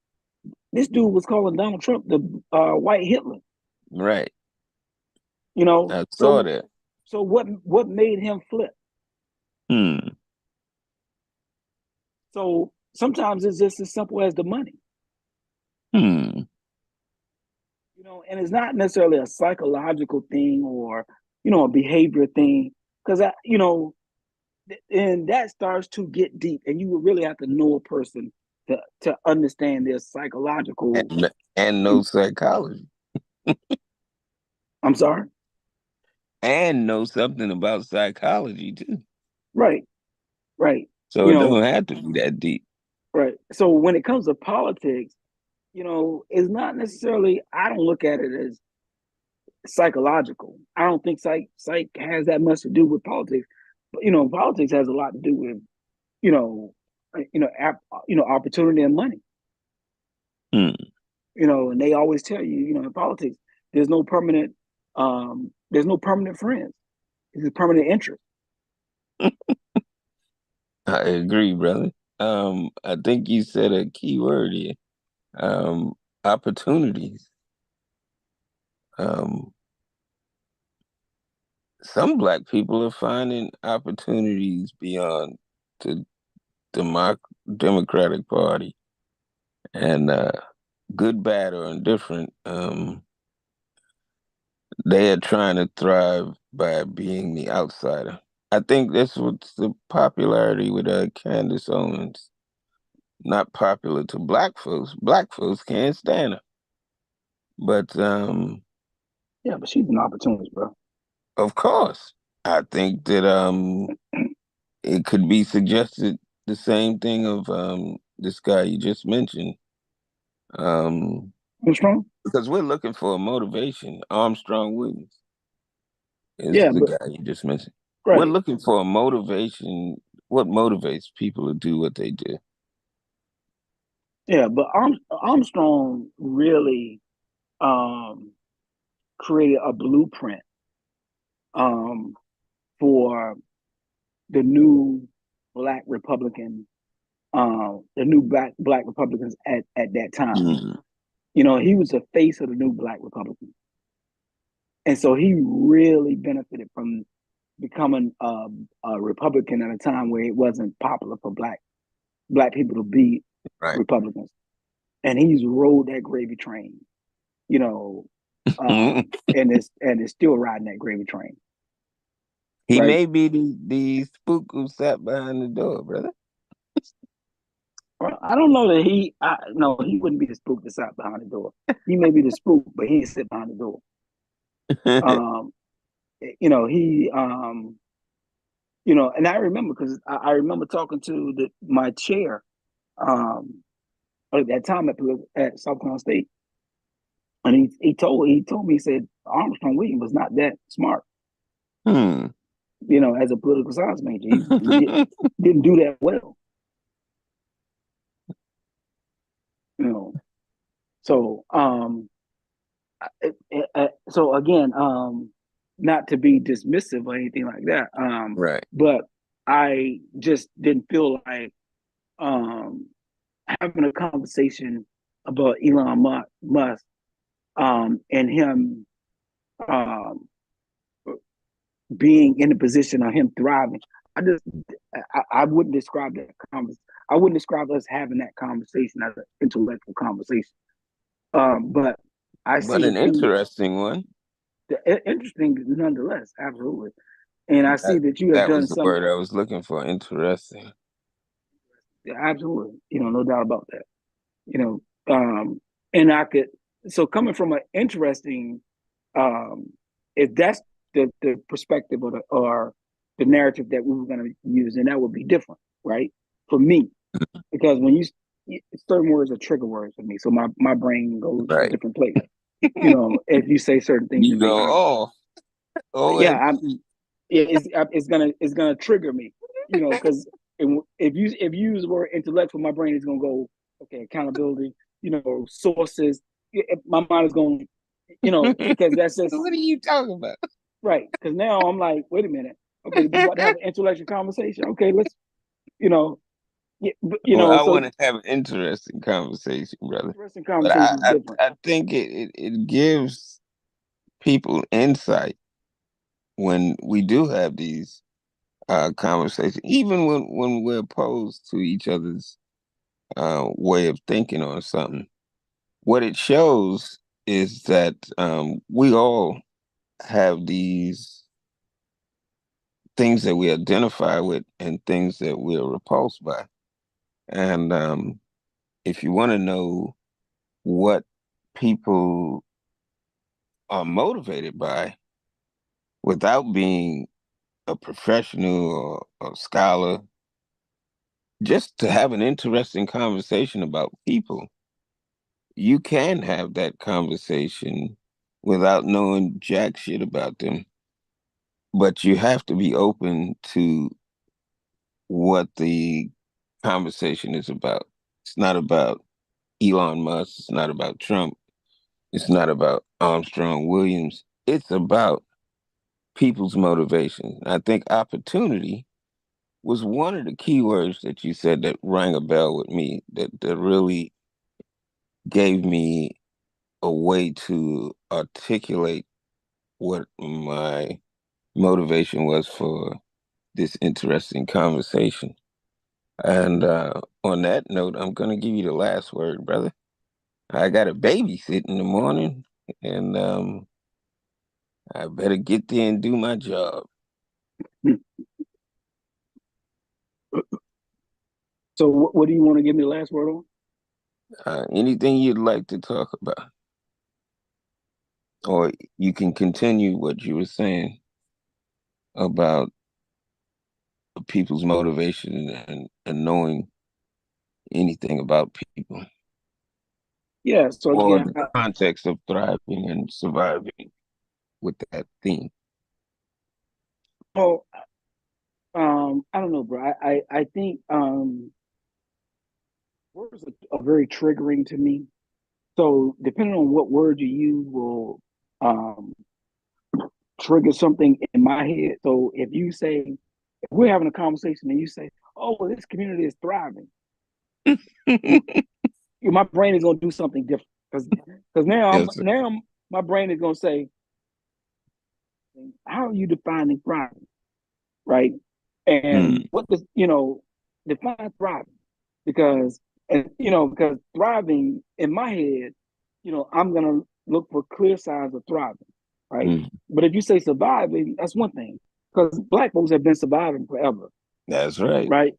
this dude was calling Donald Trump the white Hitler. Right. You know, I saw so that. so what made him flip? Hmm. So sometimes it's just as simple as the money. Hmm. And it's not necessarily a psychological thing or a behavior thing, because and that starts to get deep, and you would really have to know a person to understand their psychological. And know psychology. I'm sorry. And know something about psychology too. Right, right. So You it know, don't have to be that deep. right. So when it comes to politics, it's not necessarily. I don't look at it as psychological. I don't think psych has that much to do with politics. But politics has a lot to do with you know, opportunity and money. Hmm. And they always tell you, in politics, there's no permanent, there's no permanent friends. It's a permanent interest. I agree, brother. I think you said a key word here. Um, Opportunities. Um, some black people are finding opportunities beyond the Democ Democratic Party, and good, bad, or indifferent, they are trying to thrive by being the outsider. I think that's what's the popularity with Candace Owens. Not popular to black folks. Black folks can't stand her. But Yeah, but she's an opportunist, bro. of course, I think that it could be suggested the same thing of this guy you just mentioned. Um, What's wrong? because we're looking for a motivation. Armstrong Williams is Yeah, the but guy you just mentioned. We're right. looking for a motivation. What motivates people to do what they do? Yeah, but Armstrong really um, created a blueprint um, for the new black Republican, the new black Republicans at that time. Mm, He was the face of the new black Republicans, and so he really benefited from becoming a Republican at a time where it wasn't popular for black people to be right. Republicans, and he's rode that gravy train, you know, and is still riding that gravy train, He right? may be the spook who sat behind the door, brother. Well, I don't know that no, he wouldn't be the spook that sat behind the door. He may be the spook, but he ain't sit behind the door. Um, he and I remember because I remember talking to my chair at that time at South Carolina State, and he told me, he said Armstrong Williams was not that smart, Hmm. as a political science major. Didn't do that well, you know. So so again, not to be dismissive or anything like that, Right. but I just didn't feel like um having a conversation about Elon Musk, and him um, being in the position of him thriving. I just I wouldn't describe that conversation. I wouldn't describe us having that conversation as an intellectual conversation. But I see But the an thing, interesting one. interesting nonetheless, absolutely. And I see That, that you have that done was the some, word I was looking for. Interesting. absolutely, no doubt about that. You know, and I could, so coming from an interesting, um, if that's the perspective or the narrative that we were going to use, then that would be different, right? For me, because when certain words are trigger words for me, so my brain goes a Right. different place. If you say certain things to You me, go, oh, yeah, I'm OMG. it's gonna trigger me, because if you use the word intellectual, my brain is gonna go, okay, accountability, sources. My mind is going, because that's just What are you talking about? right. Because now I'm like, wait a minute, okay, we're about to have an intellectual conversation. Okay, let's, you know, yeah, Well, I so want to have an interesting conversation, brother. interesting But conversation is different. I think it gives people insight when we do have these conversations, even when we're opposed to each other's way of thinking on something. what it shows is that we all have these things that we identify with and things that we're repulsed by. And if you want to know what people are motivated by without being a professional or a scholar, just to have an interesting conversation about people, you can have that conversation without knowing jack shit about them. But you have to be open to what the conversation is about. It's not about Elon Musk. It's not about Trump. It's not about Armstrong Williams. It's about people's motivation. I think opportunity was one of the key words that you said that rang a bell with me, that really gave me a way to articulate what my motivation was for this interesting conversation. And on that note, I'm going to give you the last word, brother. I got a babysit in the morning, and I better get there and do my job. So what do you want to give me the last word on? Anything you'd like to talk about, or you can continue what you were saying about people's motivation and knowing anything about people, Yeah. So or again, the context of thriving and surviving with that theme. oh, I don't know, bro. I think words are very triggering to me. So depending on what word you use will um trigger something in my head. So if you say, if we're having a conversation and you say, "Oh, well, this community is thriving," my brain is gonna do something different because Yes, sir. now my brain is gonna say, "How are you defining thriving?" Right? And Mm, what does define thriving? Because because thriving in my head, I'm gonna look for clear signs of thriving, right? mm. But if you say surviving, that's one thing because Black folks have been surviving forever, That's right. right?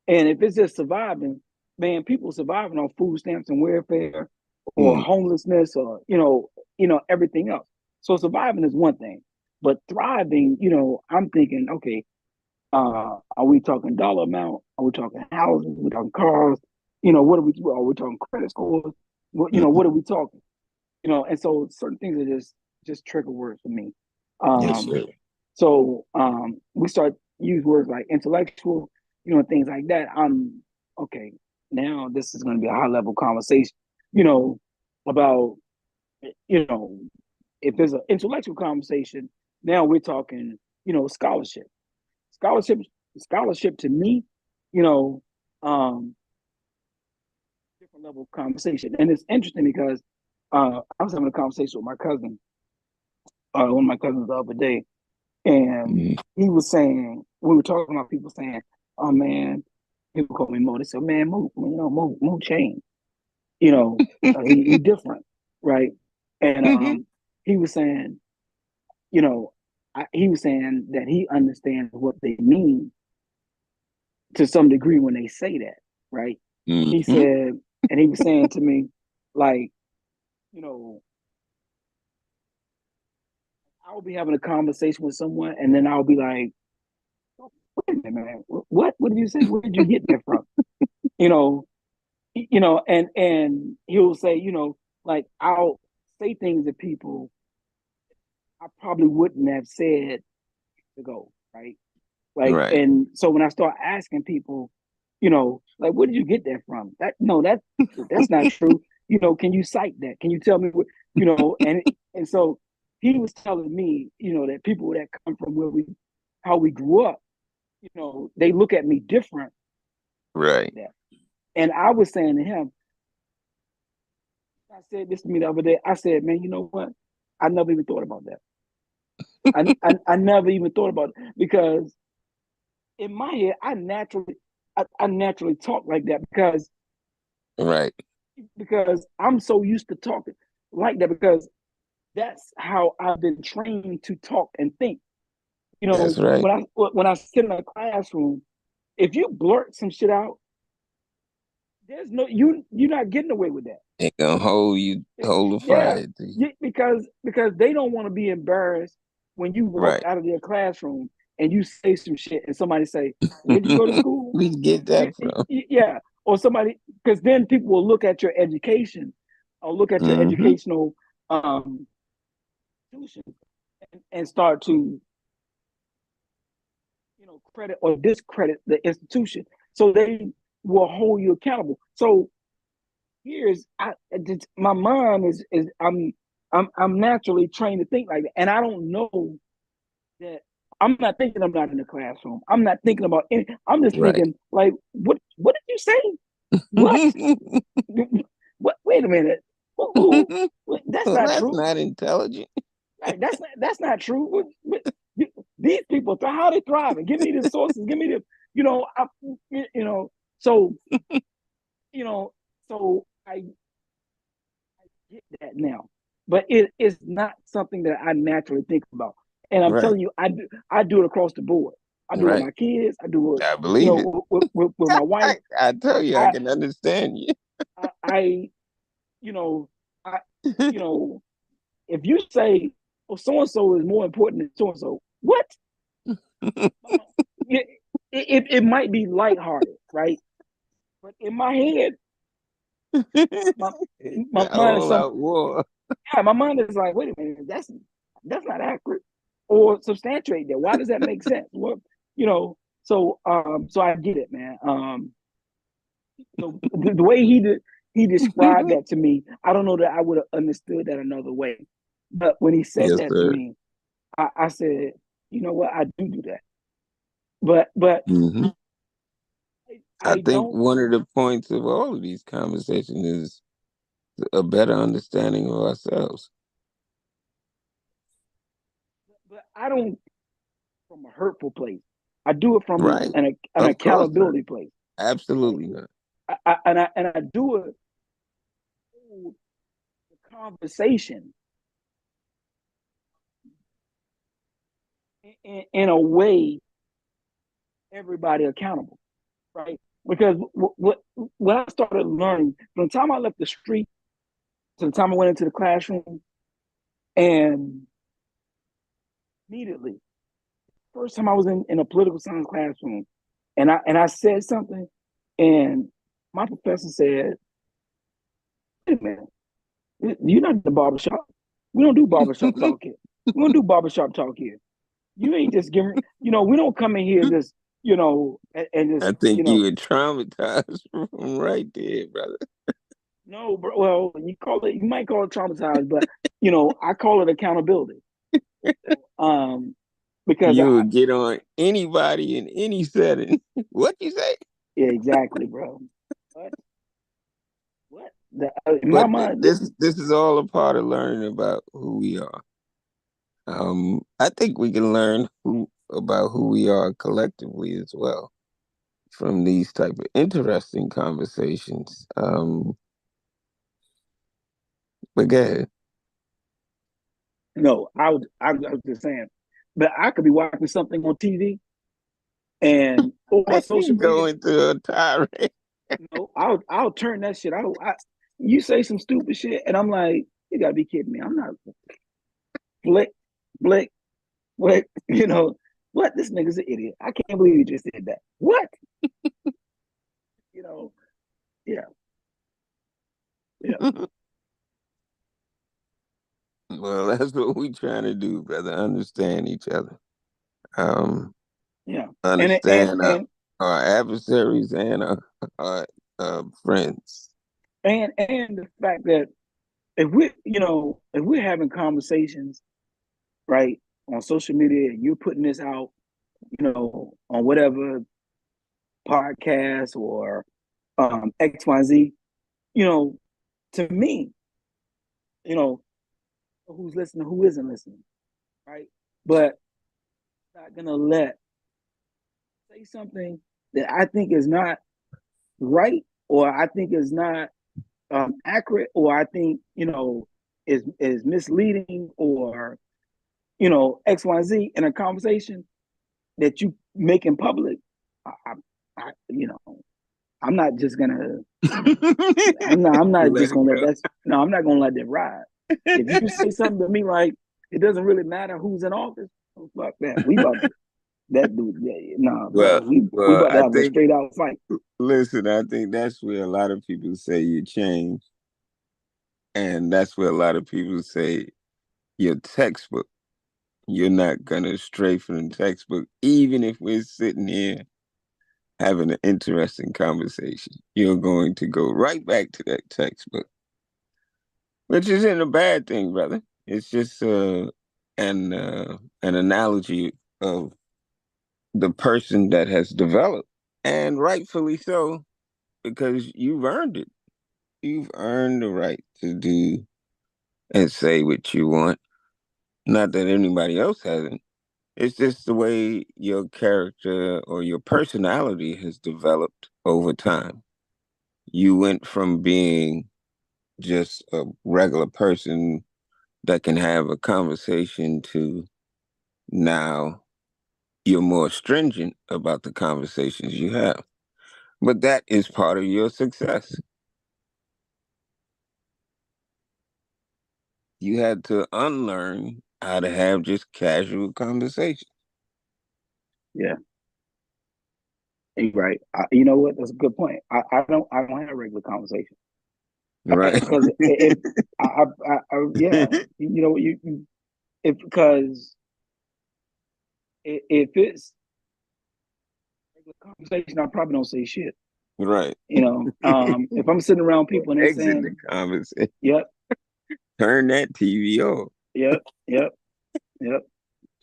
And if it's just surviving, man, people surviving on food stamps and welfare or Mm, homelessness or everything else. So surviving is one thing, but thriving, I'm thinking, okay, are we talking dollar amount? Are we talking houses? Are we talking cars? What are we talking credit scores? mm. What are we talking? And so certain things are just trigger words for me. Yes, Um, sir. so we start use words like intellectual, things like that. I'm okay. Now this is going to be a high level conversation, about you know if there's an intellectual conversation. Now we're talking, scholarship. Scholarship, scholarship to me, you know, um, different level of conversation, and it's interesting because I was having a conversation with my cousin, one of my cousins the other day, and Mm. he was saying we were talking about people saying, "Oh man," people call me Mo. They said, "Man, Mo changed. He different, right?" And he was saying, you know, he was saying that he understands what they mean to some degree when they say that, right? He Mhm. said, and he was saying to me, like, you know, I'll be having a conversation with someone, and then I'll be like, wait a minute, man, what did you say? Where did you get that from? You know, and he'll say, like I'll say things to people I probably wouldn't have said to go, right? Like, Right. and so when I start asking people, like, where did you get that from? That no, that's not true. Can you cite that? Can you tell me what? And so he was telling me, that people that come from how we grew up, they look at me different. Right. That, and I was saying to him, I said this to me the other day. I said, man, you know what? I never even thought about that. I never even thought about it because in my head, I naturally talk like that because Right. because I'm so used to talking like that because that's how I've been trained to talk and think. You That's know, right. when I sit in a classroom, if you blurt some shit out, there's no you're not getting away with that. Ain't gonna hold the Yeah, fire to you. because they don't want to be embarrassed when you walk Right. out of their classroom and you say some shit and somebody say, "Where'd you go to school?" We get that from. Yeah, or somebody because then people will look at your education or look at your Hmm. educational um institution and start to credit or discredit the institution. So they will hold you accountable. So my mind is I'm naturally trained to think like that, and I don't know that I'm not thinking I'm not in the classroom. I'm not thinking about any. I'm just Right. thinking like, what did you say? What? What? Wait a minute. That's Well, not that's true. not intelligent. Right? That's not true. These people, how they thriving? Give me the sources. Give me the I, you know. So you know. So I get that now, but it is not something that I naturally think about. And I'm Right. telling you, I do it across the board. I do it with Right. my kids. I do it, I believe it. with my wife. I tell you, I I can understand you. I you know I you know if you say, "Well, so and so is more important than so and so," what? It, it might be lighthearted, right? But in my head, my It's my a mind is whole some out war. yeah, my mind is like, wait a minute, that's not accurate or substantiate that. Why does that make sense? Well, so I get it, man. So the way he described that to me, I don't know that I would have understood that another way. But when he said Yes, that to sir. me, I said, you know what, I do that. But Hmm. I I think don't. one of the points of all of these conversations is a better understanding of ourselves. But I don't from a hurtful place. I do it from Right. an Of course not. accountability place. Right? Absolutely not. And I do it through the conversation in a way everybody accountable, right? Because what I started learning from the time I left the street to the time I went into the classroom, and immediately, first time I was in a political science classroom, and I said something, and my professor said, "Wait a minute, you're not in the barbershop. We don't do barbershop talk here. We don't do barbershop talk here. You ain't just giving, we don't come in here just, and I just, think you were traumatized from right there, brother. no, bro. Well, you might call it traumatized, but, I call it accountability. Um, because You would get on anybody in any setting. What you say? yeah, exactly, bro. What? What? In my But mind, this is all a part of learning about who we are. I think we can learn about who we are collectively as well from these type of interesting conversations. But go ahead. no, I was just saying, but I could be watching something on TV and or social You media. go into a tirade. No, I'll turn that shit out. You say some stupid shit, and I'm like, you gotta be kidding me. I'm not Blick, Blick, Blick. What? This nigga's an idiot. I can't believe he just did that. What? You know? Yeah, yeah, Well, that's what we trying to do, brother. Understand each other. Um, yeah. And and understand and our adversaries and our friends. and the fact that if we're having conversations right on social media, you're putting this out, on whatever podcast or XYZ, you know, to me, you know, who's listening, who isn't listening, right? But I'm not gonna let say something that I think is not right or I think is not. accurate, or I think is misleading, or X, Y, Z in a conversation that you make in public, I, I'm not just gonna. I'm not Let just it gonna let go. that. No, I'm not gonna let that ride. If you say something to me like it doesn't really matter who's in office, oh, fuck that. We about to that dude. Yeah, nah, bro. Well, We well, about to I have a think, straight out fight. listen, I think that's where a lot of people say you change, and that's where a lot of people say your textbook. You're not gonna stray from the textbook, even if we're sitting here having an interesting conversation. You're going to go right back to that textbook, which isn't a bad thing, brother. It's just an analogy of the person that has developed, and rightfully so, because you've earned it. You've earned the right to do and say what you want. Not that anybody else hasn't. It's just the way your character or your personality has developed over time. You went from being just a regular person that can have a conversation to now you're more stringent about the conversations you have. But that is part of your success. You had to unlearn how to have just casual conversations. Yeah, you're right. You know what? That's a good point. I don't have regular conversation Right. because if yeah, you know you if because if it's regular conversation, I probably don't say shit. Right. If I'm sitting around people and they Exit the saying, conversation. "Yep, Turn that TV off. yep, yep, yep,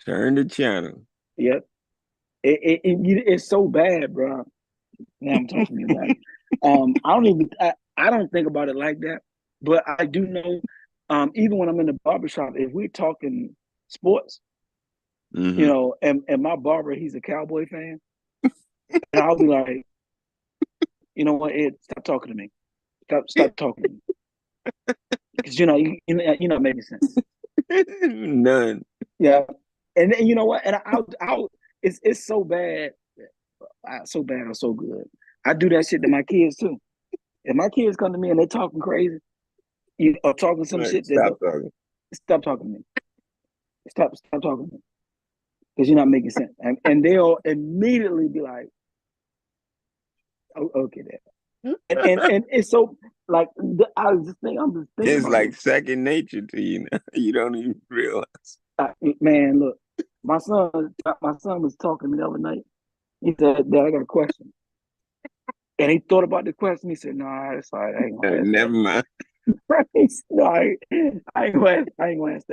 Turn the channel. yep," it's so bad, bro. Now I'm talking to you about it. I don't think about it like that, but I do know. Even when I'm in the barbershop, if we're talking sports, Hmm. and my barber, he's a Cowboy fan, and I'll be like, you know what, Ed, stop talking to me. Stop talking to me. Because you're not making sense. None. Yeah, and then you know what? And I'll it's so bad or so good. I do that shit to my kids too. If my kids come to me and they talking crazy, or talking some Right. shit that Stop don't, talking. stop talking to me. Stop talking to me because you're not making sense. And they'll immediately be like, oh, okay, there. And it's so like I'm just thinking It's about like this. second nature to you now. You don't even realize. Man, look, my son was talking to me the other night. He said, "Dad, I got a question." And he thought about the question. He said, "No, it's all right. I ain't gonna ask Never mind. that." No, I ain't gonna ask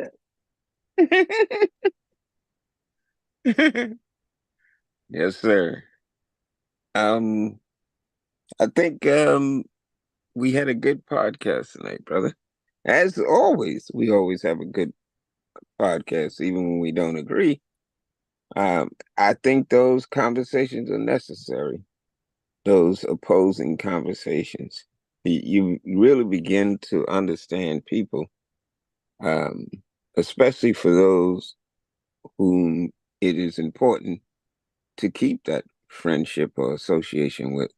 that. Yes, sir. Um, I think we had a good podcast tonight, brother. As always, we always have a good podcast, even when we don't agree. I think those conversations are necessary, those opposing conversations. You really begin to understand people, um, especially for those whom it is important to keep that friendship or association with.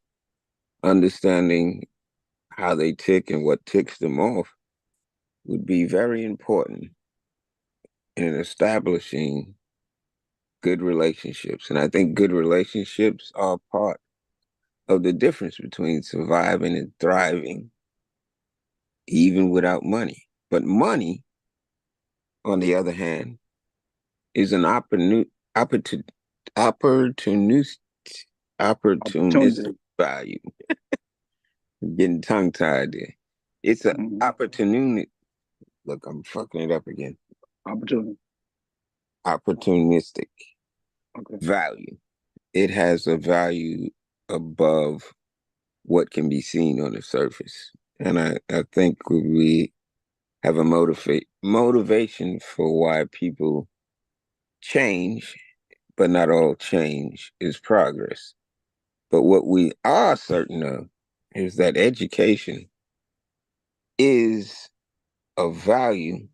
Understanding how they tick and what ticks them off would be very important in establishing good relationships. And I think good relationships are part of the difference between surviving and thriving, even without money. But money, on the other hand, is an opportunist, opportunist, opportunistic Opportunity. value. I'm getting tongue tied there. It's an Mhm. opportunity. Look, I'm fucking it up again. Opportunity. Opportunistic Okay. value. It has a value above what can be seen on the surface. And I think we have a motivation for why people change, but not all change is progress. But what we are certain of is that education is of value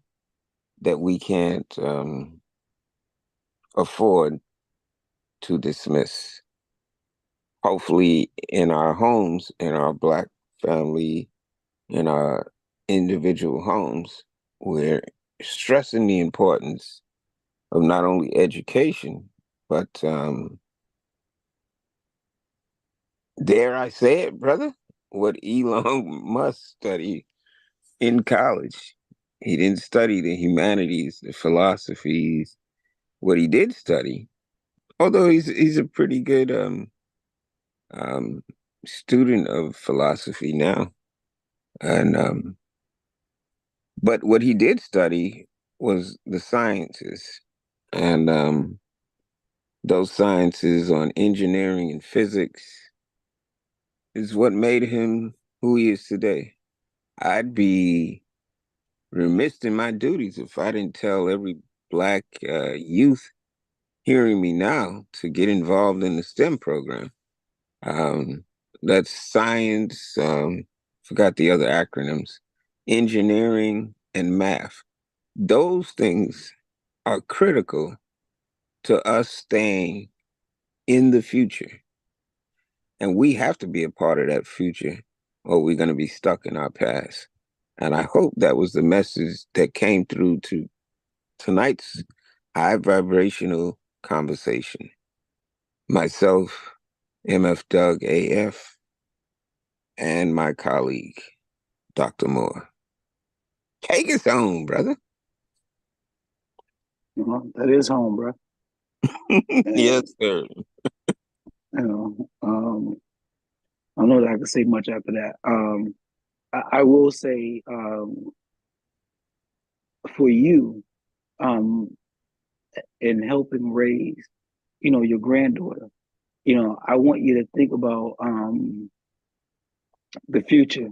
that we can't afford to dismiss. Hopefully, in our homes, in our Black family, in our individual homes, we're stressing the importance of not only education, but dare I say it, brother, what Elon Musk studied in college. He didn't study the humanities, the philosophies. What he did study, although he's a pretty good um, student of philosophy now, and but what he did study was the sciences, and those sciences on engineering and physics is what made him who he is today. I'd be remiss in my duties if I didn't tell every Black youth hearing me now to get involved in the STEM program. Um, that's science, forgot the other acronyms, engineering and math. Those things are critical to us staying in the future. And we have to be a part of that future or we're going to be stuck in our past. And I hope that was the message that came through to tonight's high vibrational conversation. Myself, MF Doug AF, and my colleague, Dr. Moore. Take us home, brother. That is home, bro. Yes, sir. You know, I don't know that I can say much after that. I will say, for you, um, in helping raise, your granddaughter, I want you to think about the future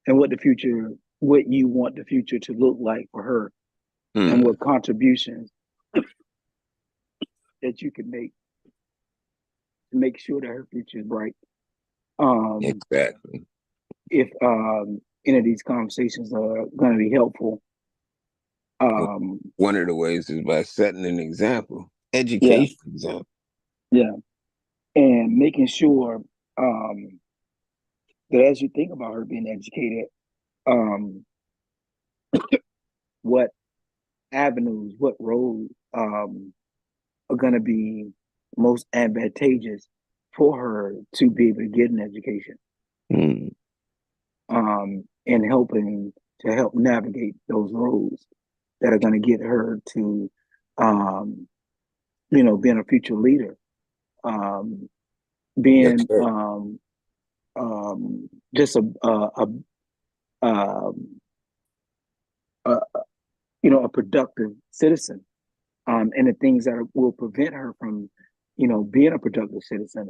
and what you want the future to look like for her, and Hmm. what contributions that you can make to make sure that her future is bright. Um, Exactly. if any of these conversations are going to be helpful, Well, um, one of the ways is by setting an example, yeah, education example. yeah, and making sure that as you think about her being educated, um, what avenues, what roads are going to be most advantageous for her to be able to get an education, Hmm. and helping to help navigate those roads that are going to get her to, um, being a future leader, um, Yes, being sir. just um, a a productive citizen, and the things that will prevent her from, being a productive citizen,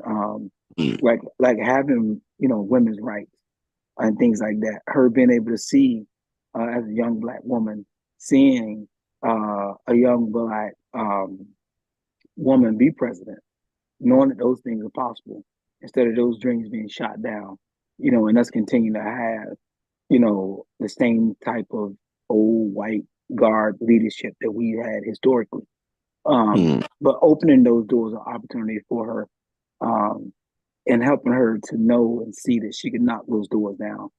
Hmm. like having, women's rights and things like that. Her being able to see, as a young Black woman, seeing a young Black woman be president, knowing that those things are possible instead of those dreams being shot down, and us continue to have, the same type of old white guard leadership that we had historically. Hmm. But opening those doors of opportunity for her, um, and helping her to know and see that she can knock those doors down.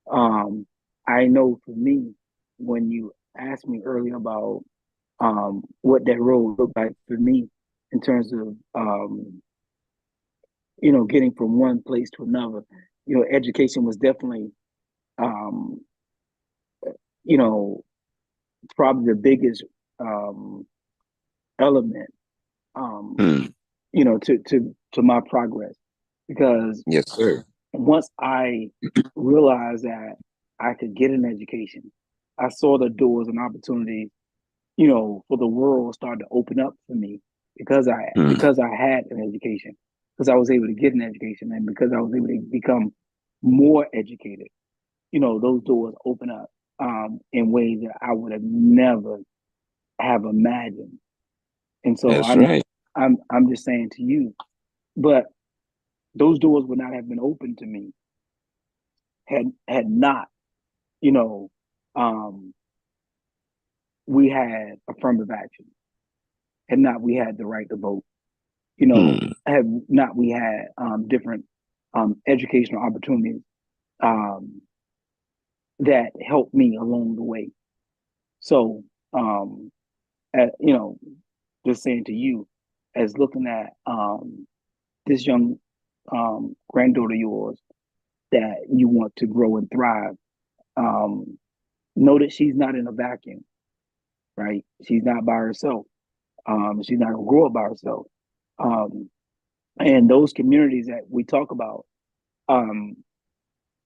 Um, I know for me, when you asked me earlier about what that road looked like for me in terms of getting from one place to another, education was definitely, um, you know, probably the biggest um, element, um, Hmm. to my progress, because Yes, sir. once I realized that I could get an education, I saw the doors and opportunities, for the world start to open up for me, because I Hmm. because I had an education, because I was able to get an education, and because I was able to become more educated. Those doors open up in ways that I would have never have imagined. And so That's I'm right. I'm I'm just saying to you, but those doors would not have been open to me had not. you know, um, we had affirmative action, had not we had the right to vote, Hmm. have not we had different educational opportunities um, that helped me along the way. So, um, you know, just saying to you, as looking at this young granddaughter of yours that you want to grow and thrive, um, know that she's not in a vacuum, right? She's not by herself. She's not gonna grow up by herself. Um, and those communities that we talk about, um,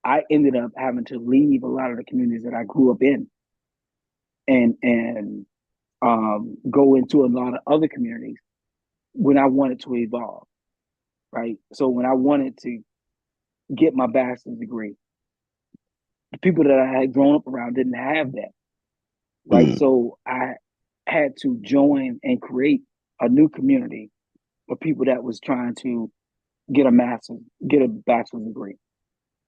I ended up having to leave a lot of the communities that I grew up in and go into a lot of other communities when I wanted to evolve, right? So when I wanted to get my bachelor's degree, the people that I had grown up around didn't have that, right? Hmm. So I had to join and create a new community of people that was trying to get a bachelor's degree.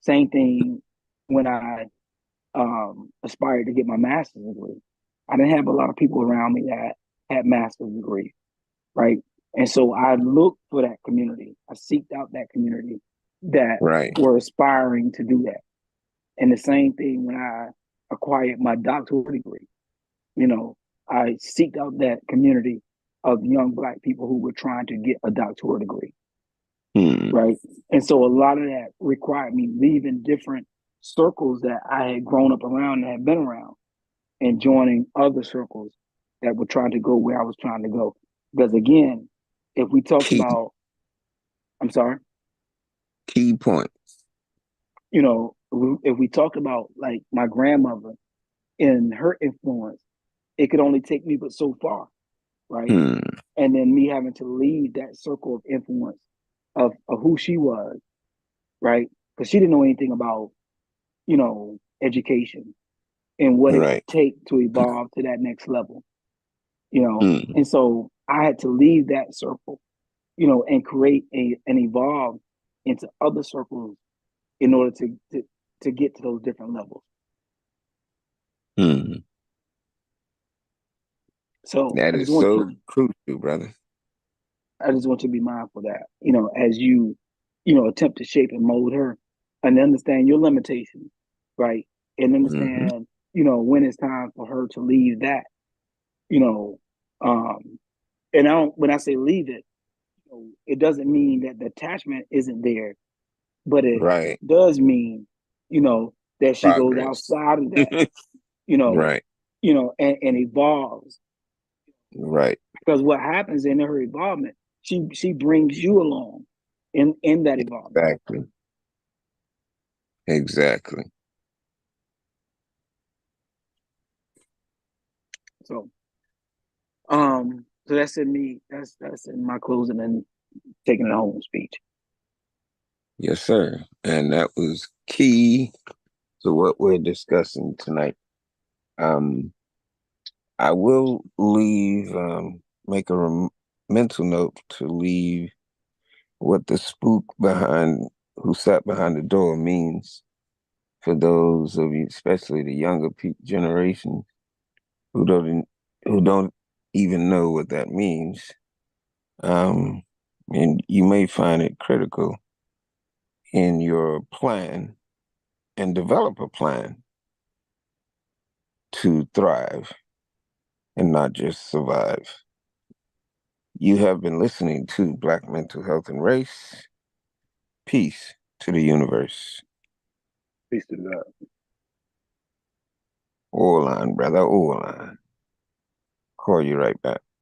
Same thing when I aspired to get my master's degree. I didn't have a lot of people around me that had master's degrees, right? And so I looked for that community. I seeked out that community that Right. were aspiring to do that. And the same thing when I acquired my doctoral degree, you know, I seeked out that community of young black people who were trying to get a doctoral degree, Hmm. right? And so a lot of that required me leaving different circles that I had grown up around and had been around and joining other circles that were trying to go where I was trying to go. Because again, if we talked Key about, I'm sorry, key point. if we talked about like my grandmother and her influence, it could only take me but so far, right? Hmm. And then me having to leave that circle of influence of who she was, right? Because she didn't know anything about, education and what it Right. take to evolve to that next level, Hmm. And so I had to leave that circle, and create and evolve into other circles in order to get to those different levels. Hmm. So That I just is want so you, crucial, brother. I just want you to be mindful of that, as you, attempt to shape and mold her and understand your limitations, right? And Hmm. understand, when it's time for her to leave that, you know, um, and I don't, when I say leave it, it doesn't mean that the attachment isn't there, but it Right. does mean, that she goes Progress. outside of that, you know, Right. and evolves. Right. Because what happens in her involvement, she brings you along in that involvement. Exactly. Exactly. So so that's in me. That's in my closing and taking it home speech. Yes, sir. And that was key to what we're discussing tonight. Um, I will leave, make a mental note to leave what the spook behind who sat behind the door means for those of you, especially the younger generation who don't even know what that means. Um, and you may find it critical in your plan and develop a plan to thrive and not just survive. You have been listening to Black Mental Health and Race. Peace to the universe. Peace to God. All on, brother, all on. Call you right back.